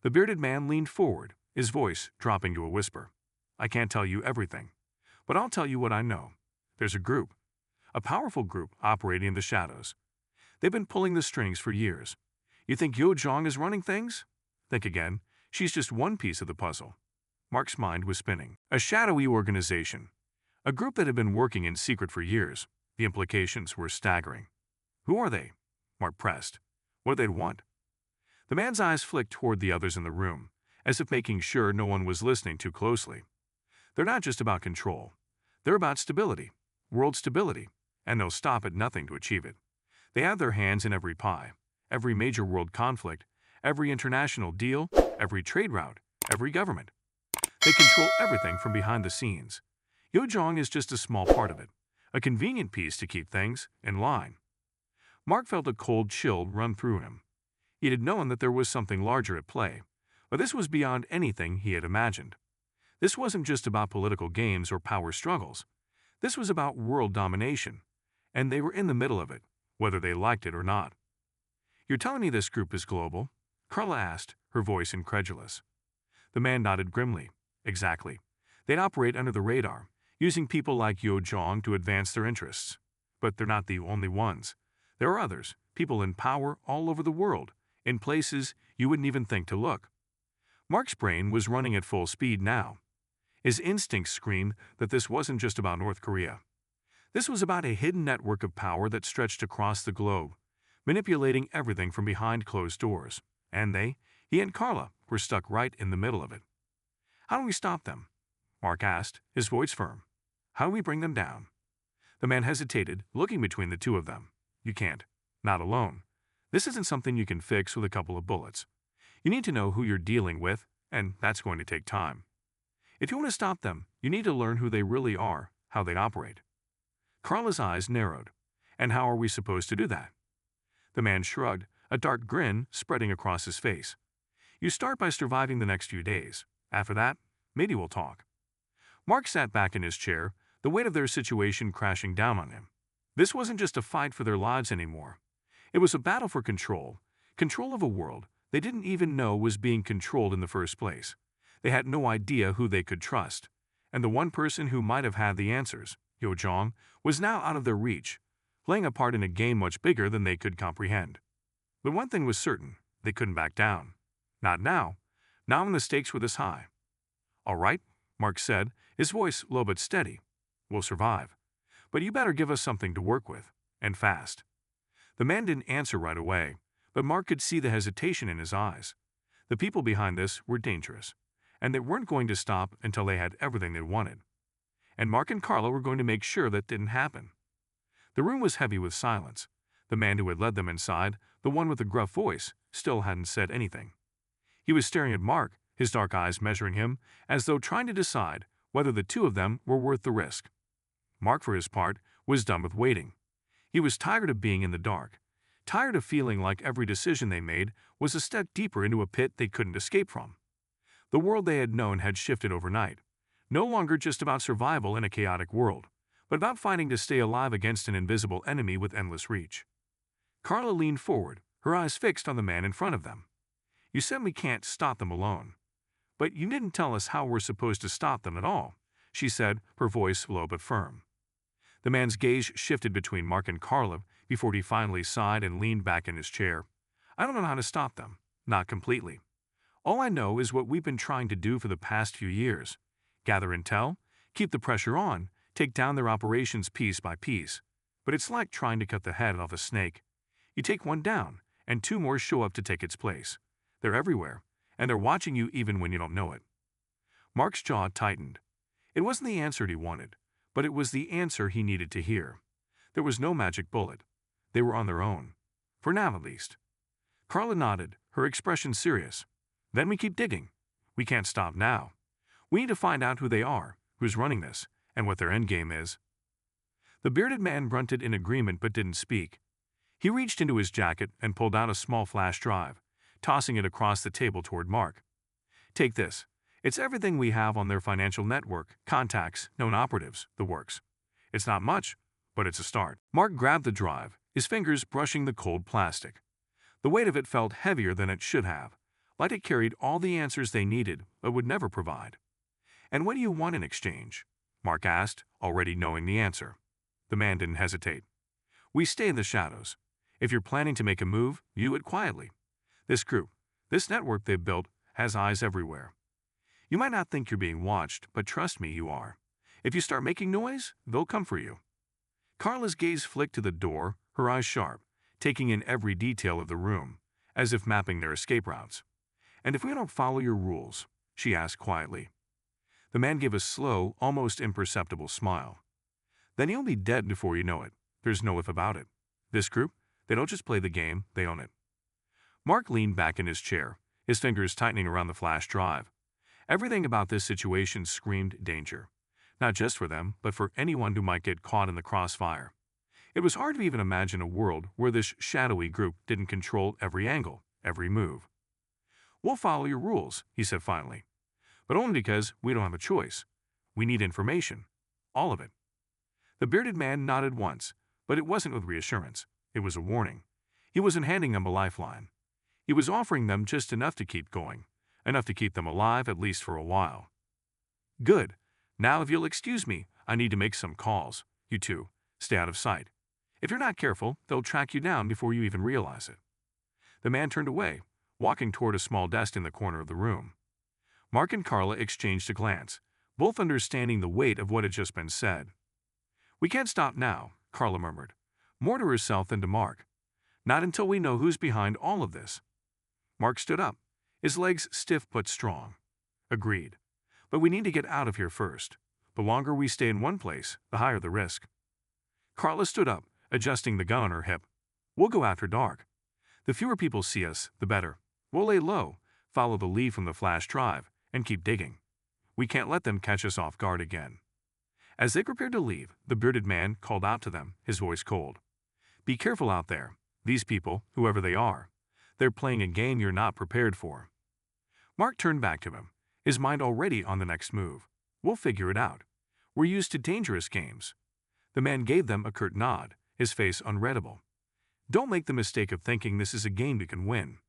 The bearded man leaned forward, his voice dropping to a whisper. "I can't tell you everything, but I'll tell you what I know. There's a group, a powerful group operating in the shadows. They've been pulling the strings for years. You think Yo-jong is running things? Think again. She's just one piece of the puzzle." Mark's mind was spinning. A shadowy organization. A group that had been working in secret for years. The implications were staggering. "Who are they?" Mark pressed. "What do they want?" The man's eyes flicked toward the others in the room, as if making sure no one was listening too closely. "They're not just about control. They're about stability. World stability. And they'll stop at nothing to achieve it. They have their hands in every pie, every major world conflict, every international deal, every trade route, every government. They control everything from behind the scenes. Yojong is just a small part of it, a convenient piece to keep things in line. Mark felt a cold chill run through him. He had known that there was something larger at play, but this was beyond anything he had imagined. This wasn't just about political games or power struggles. This was about world domination, and they were in the middle of it, whether they liked it or not. "You're telling me this group is global?" Carla asked, her voice incredulous. The man nodded grimly. "Exactly. They'd operate under the radar, using people like Yo Jong to advance their interests. But they're not the only ones. There are others, people in power all over the world, in places you wouldn't even think to look." Mark's brain was running at full speed now. His instincts screamed that this wasn't just about North Korea. This was about a hidden network of power that stretched across the globe, manipulating everything from behind closed doors. And he and Carla, were stuck right in the middle of it. "How do we stop them?" Mark asked, his voice firm. "How do we bring them down?" The man hesitated, looking between the two of them. "You can't. Not alone. This isn't something you can fix with a couple of bullets. You need to know who you're dealing with, and that's going to take time. If you want to stop them, you need to learn who they really are, how they operate." Carla's eyes narrowed. "And how are we supposed to do that?" The man shrugged, a dark grin spreading across his face. "You start by surviving the next few days. After that, maybe we'll talk." Mark sat back in his chair, the weight of their situation crashing down on him. This wasn't just a fight for their lives anymore. It was a battle for control of a world they didn't even know was being controlled in the first place. They had no idea who they could trust. And the one person who might have had the answers, Yo Jong, was now out of their reach, playing a part in a game much bigger than they could comprehend. But one thing was certain, they couldn't back down. Not now. Not when the stakes were this high. "All right," Mark said, his voice low but steady. "We'll survive. But you better give us something to work with, and fast." The man didn't answer right away, but Mark could see the hesitation in his eyes. The people behind this were dangerous, and they weren't going to stop until they had everything they wanted. And Mark and Carla were going to make sure that didn't happen. The room was heavy with silence. The man who had led them inside, the one with the gruff voice, still hadn't said anything. He was staring at Mark, his dark eyes measuring him, as though trying to decide whether the two of them were worth the risk. Mark, for his part, was done with waiting. He was tired of being in the dark, tired of feeling like every decision they made was a step deeper into a pit they couldn't escape from. The world they had known had shifted overnight, no longer just about survival in a chaotic world, but about fighting to stay alive against an invisible enemy with endless reach. Carla leaned forward, her eyes fixed on the man in front of them. "You said we can't stop them alone. But you didn't tell us how we're supposed to stop them at all," she said, her voice low but firm. The man's gaze shifted between Mark and Carla before he finally sighed and leaned back in his chair. "I don't know how to stop them. Not completely. All I know is what we've been trying to do for the past few years. Gather intel, keep the pressure on, take down their operations piece by piece. But it's like trying to cut the head off a snake. You take one down, and two more show up to take its place. They're everywhere, and they're watching you even when you don't know it." Mark's jaw tightened. It wasn't the answer he wanted, but it was the answer he needed to hear. There was no magic bullet. They were on their own. For now, at least. Carla nodded, her expression serious. "Then we keep digging. We can't stop now. We need to find out who they are, who's running this, and what their endgame is." The bearded man grunted in agreement but didn't speak. He reached into his jacket and pulled out a small flash drive, tossing it across the table toward Mark. "Take this. It's everything we have on their financial network, contacts, known operatives, the works. It's not much, but it's a start." Mark grabbed the drive, his fingers brushing the cold plastic. The weight of it felt heavier than it should have, like it carried all the answers they needed but would never provide. "And what do you want in exchange?" Mark asked, already knowing the answer. The man didn't hesitate. "We stay in the shadows. If you're planning to make a move, you do it quietly. This group, this network they've built, has eyes everywhere. You might not think you're being watched, but trust me, you are. If you start making noise, they'll come for you." Carla's gaze flicked to the door, her eyes sharp, taking in every detail of the room, as if mapping their escape routes. "And if we don't follow your rules?" she asked quietly. The man gave a slow, almost imperceptible smile. "Then you'll be dead before you know it. There's no if about it. This group, they don't just play the game, they own it." Mark leaned back in his chair, his fingers tightening around the flash drive. Everything about this situation screamed danger. Not just for them, but for anyone who might get caught in the crossfire. It was hard to even imagine a world where this shadowy group didn't control every angle, every move. "We'll follow your rules," he said finally. "But only because we don't have a choice. We need information. All of it." The bearded man nodded once, but it wasn't with reassurance. It was a warning. He wasn't handing them a lifeline. He was offering them just enough to keep going, enough to keep them alive at least for a while. "Good. Now if you'll excuse me, I need to make some calls. You two, stay out of sight. If you're not careful, they'll track you down before you even realize it." The man turned away, walking toward a small desk in the corner of the room. Mark and Carla exchanged a glance, both understanding the weight of what had just been said. "We can't stop now," Carla murmured, more to herself than to Mark. "Not until we know who's behind all of this." Mark stood up, his legs stiff but strong. "Agreed. But we need to get out of here first. The longer we stay in one place, the higher the risk." Carla stood up, adjusting the gun on her hip. "We'll go after dark. The fewer people see us, the better. We'll lay low, follow the lead from the flash drive, and keep digging. We can't let them catch us off guard again." As they prepared to leave, the bearded man called out to them, his voice cold. "Be careful out there. These people, whoever they are, they're playing a game you're not prepared for." Mark turned back to him, his mind already on the next move. "We'll figure it out. We're used to dangerous games." The man gave them a curt nod, his face unreadable. "Don't make the mistake of thinking this is a game you can win."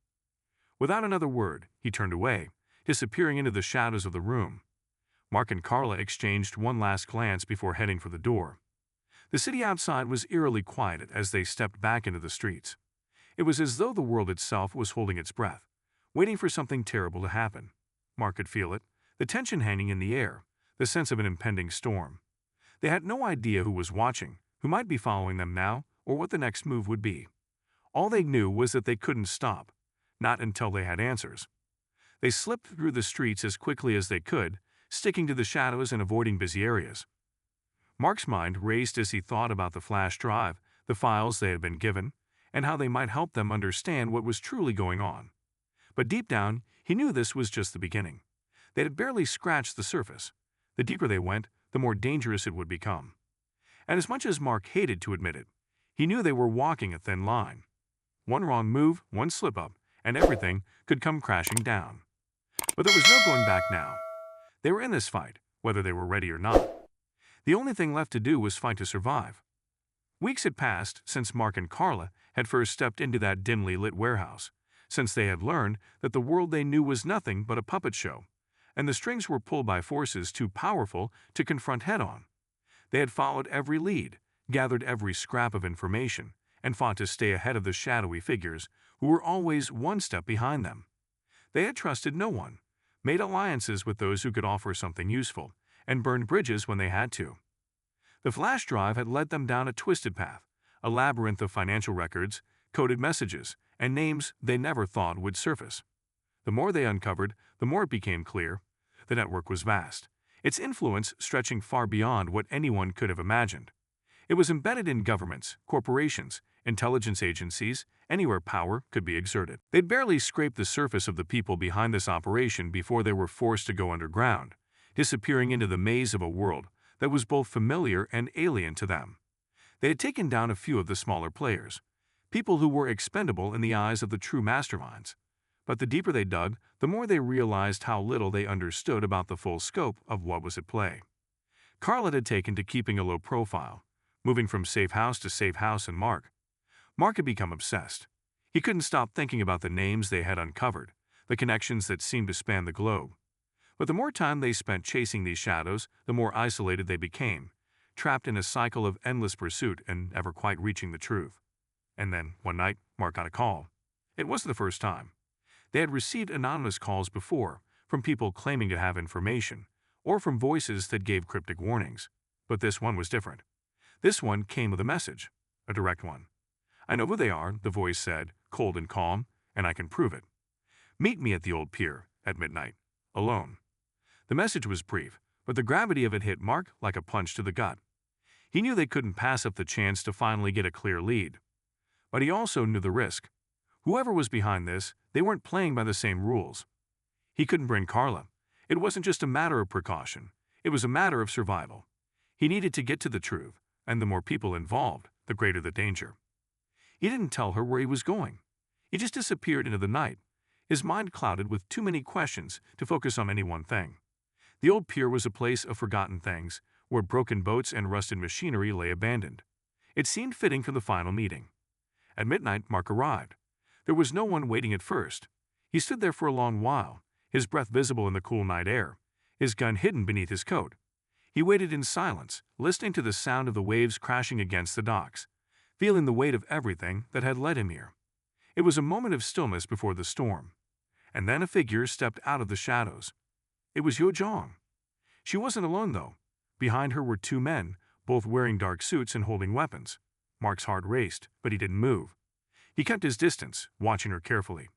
Without another word, he turned away, disappearing into the shadows of the room. Mark and Carla exchanged one last glance before heading for the door. The city outside was eerily quiet as they stepped back into the streets. It was as though the world itself was holding its breath, waiting for something terrible to happen. Mark could feel it, the tension hanging in the air, the sense of an impending storm. They had no idea who was watching, who might be following them now, or what the next move would be. All they knew was that they couldn't stop, not until they had answers. They slipped through the streets as quickly as they could, sticking to the shadows and avoiding busy areas. Mark's mind raced as he thought about the flash drive, the files they had been given, and how they might help them understand what was truly going on. But deep down, he knew this was just the beginning. They had barely scratched the surface. The deeper they went, the more dangerous it would become. And as much as Mark hated to admit it, he knew they were walking a thin line. One wrong move, one slip-up, and everything could come crashing down. But there was no going back now. They were in this fight, whether they were ready or not. The only thing left to do was fight to survive. Weeks had passed since Mark and Carla had first stepped into that dimly lit warehouse, since they had learned that the world they knew was nothing but a puppet show, and the strings were pulled by forces too powerful to confront head-on. They had followed every lead, gathered every scrap of information, and fought to stay ahead of the shadowy figures who were always one step behind them. They had trusted no one, made alliances with those who could offer something useful, and burned bridges when they had to. The flash drive had led them down a twisted path, a labyrinth of financial records, coded messages, and names they never thought would surface. The more they uncovered, the more it became clear. The network was vast, its influence stretching far beyond what anyone could have imagined. It was embedded in governments, corporations, intelligence agencies, anywhere power could be exerted. They'd barely scraped the surface of the people behind this operation before they were forced to go underground, disappearing into the maze of a world that was both familiar and alien to them. They had taken down a few of the smaller players, people who were expendable in the eyes of the true masterminds. But the deeper they dug, the more they realized how little they understood about the full scope of what was at play. Carla had taken to keeping a low profile, moving from safe house to safe house, and Mark had become obsessed. He couldn't stop thinking about the names they had uncovered, the connections that seemed to span the globe. But the more time they spent chasing these shadows, the more isolated they became, trapped in a cycle of endless pursuit and never quite reaching the truth. And then, one night, Mark got a call. It wasn't the first time. They had received anonymous calls before, from people claiming to have information, or from voices that gave cryptic warnings. But this one was different. This one came with a message, a direct one. "I know who they are," the voice said, cold and calm, "and I can prove it. Meet me at the old pier, at midnight, alone." The message was brief, but the gravity of it hit Mark like a punch to the gut. He knew they couldn't pass up the chance to finally get a clear lead. But he also knew the risk. Whoever was behind this, they weren't playing by the same rules. He couldn't bring Carla. It wasn't just a matter of precaution. It was a matter of survival. He needed to get to the truth, and the more people involved, the greater the danger. He didn't tell her where he was going. He just disappeared into the night, his mind clouded with too many questions to focus on any one thing. The old pier was a place of forgotten things, where broken boats and rusted machinery lay abandoned. It seemed fitting for the final meeting. At midnight, Mark arrived. There was no one waiting at first. He stood there for a long while, his breath visible in the cool night air, his gun hidden beneath his coat. He waited in silence, listening to the sound of the waves crashing against the docks, feeling the weight of everything that had led him here. It was a moment of stillness before the storm. And then a figure stepped out of the shadows. It was Yo-jong. She wasn't alone, though. Behind her were two men, both wearing dark suits and holding weapons. Mark's heart raced, but he didn't move. He kept his distance, watching her carefully.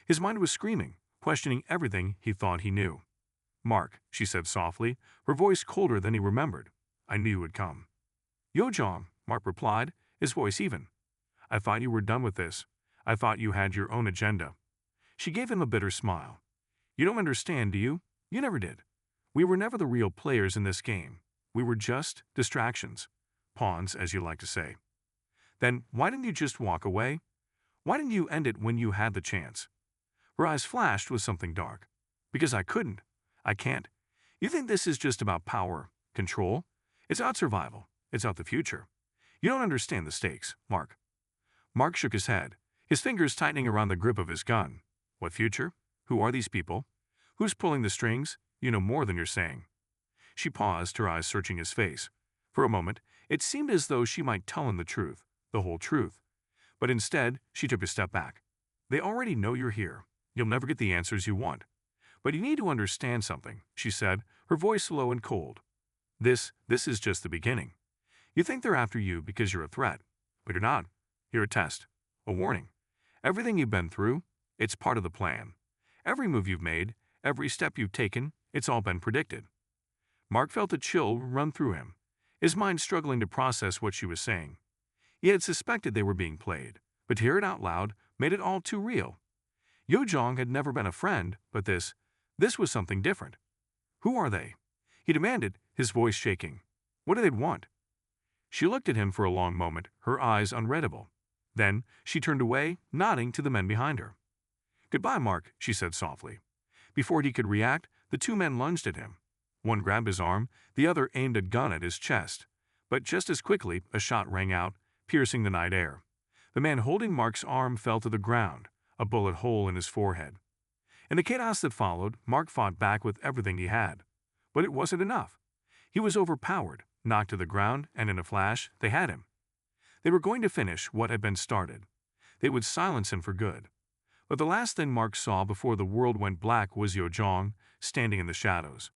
His mind was screaming, questioning everything he thought he knew. "Mark," she said softly, her voice colder than he remembered. "I knew you would come." "Yo-jong," Mark replied, his voice even. "I thought you were done with this. I thought you had your own agenda." She gave him a bitter smile. "You don't understand, do you? You never did. We were never the real players in this game. We were just distractions. Pawns, as you like to say." "Then why didn't you just walk away? Why didn't you end it when you had the chance?" Her eyes flashed with something dark. "Because I couldn't. I can't. You think this is just about power, control? It's about survival. It's about the future. You don't understand the stakes, Mark." Mark shook his head, his fingers tightening around the grip of his gun. "What future? Who are these people? Who's pulling the strings? You know more than you're saying." She paused, her eyes searching his face. For a moment, it seemed as though she might tell him the truth, the whole truth. But instead, she took a step back. "They already know you're here. You'll never get the answers you want. But you need to understand something," she said, her voice low and cold. This is just the beginning. You think they're after you because you're a threat, but you're not. You're a test, a warning. Everything you've been through, it's part of the plan. Every move you've made, every step you've taken, it's all been predicted." Mark felt a chill run through him, his mind struggling to process what she was saying. He had suspected they were being played, but to hear it out loud made it all too real. Yo-jong had never been a friend, but this was something different. "Who are they?" he demanded, his voice shaking. "What do they want?" She looked at him for a long moment, her eyes unreadable. Then she turned away, nodding to the men behind her. "Goodbye, Mark," she said softly. Before he could react, the two men lunged at him. One grabbed his arm, the other aimed a gun at his chest. But just as quickly, a shot rang out, piercing the night air. The man holding Mark's arm fell to the ground, a bullet hole in his forehead. In the chaos that followed, Mark fought back with everything he had. But it wasn't enough. He was overpowered, knocked to the ground, and in a flash, they had him. They were going to finish what had been started. They would silence him for good. But the last thing Mark saw before the world went black was Yo-jong, standing in the shadows.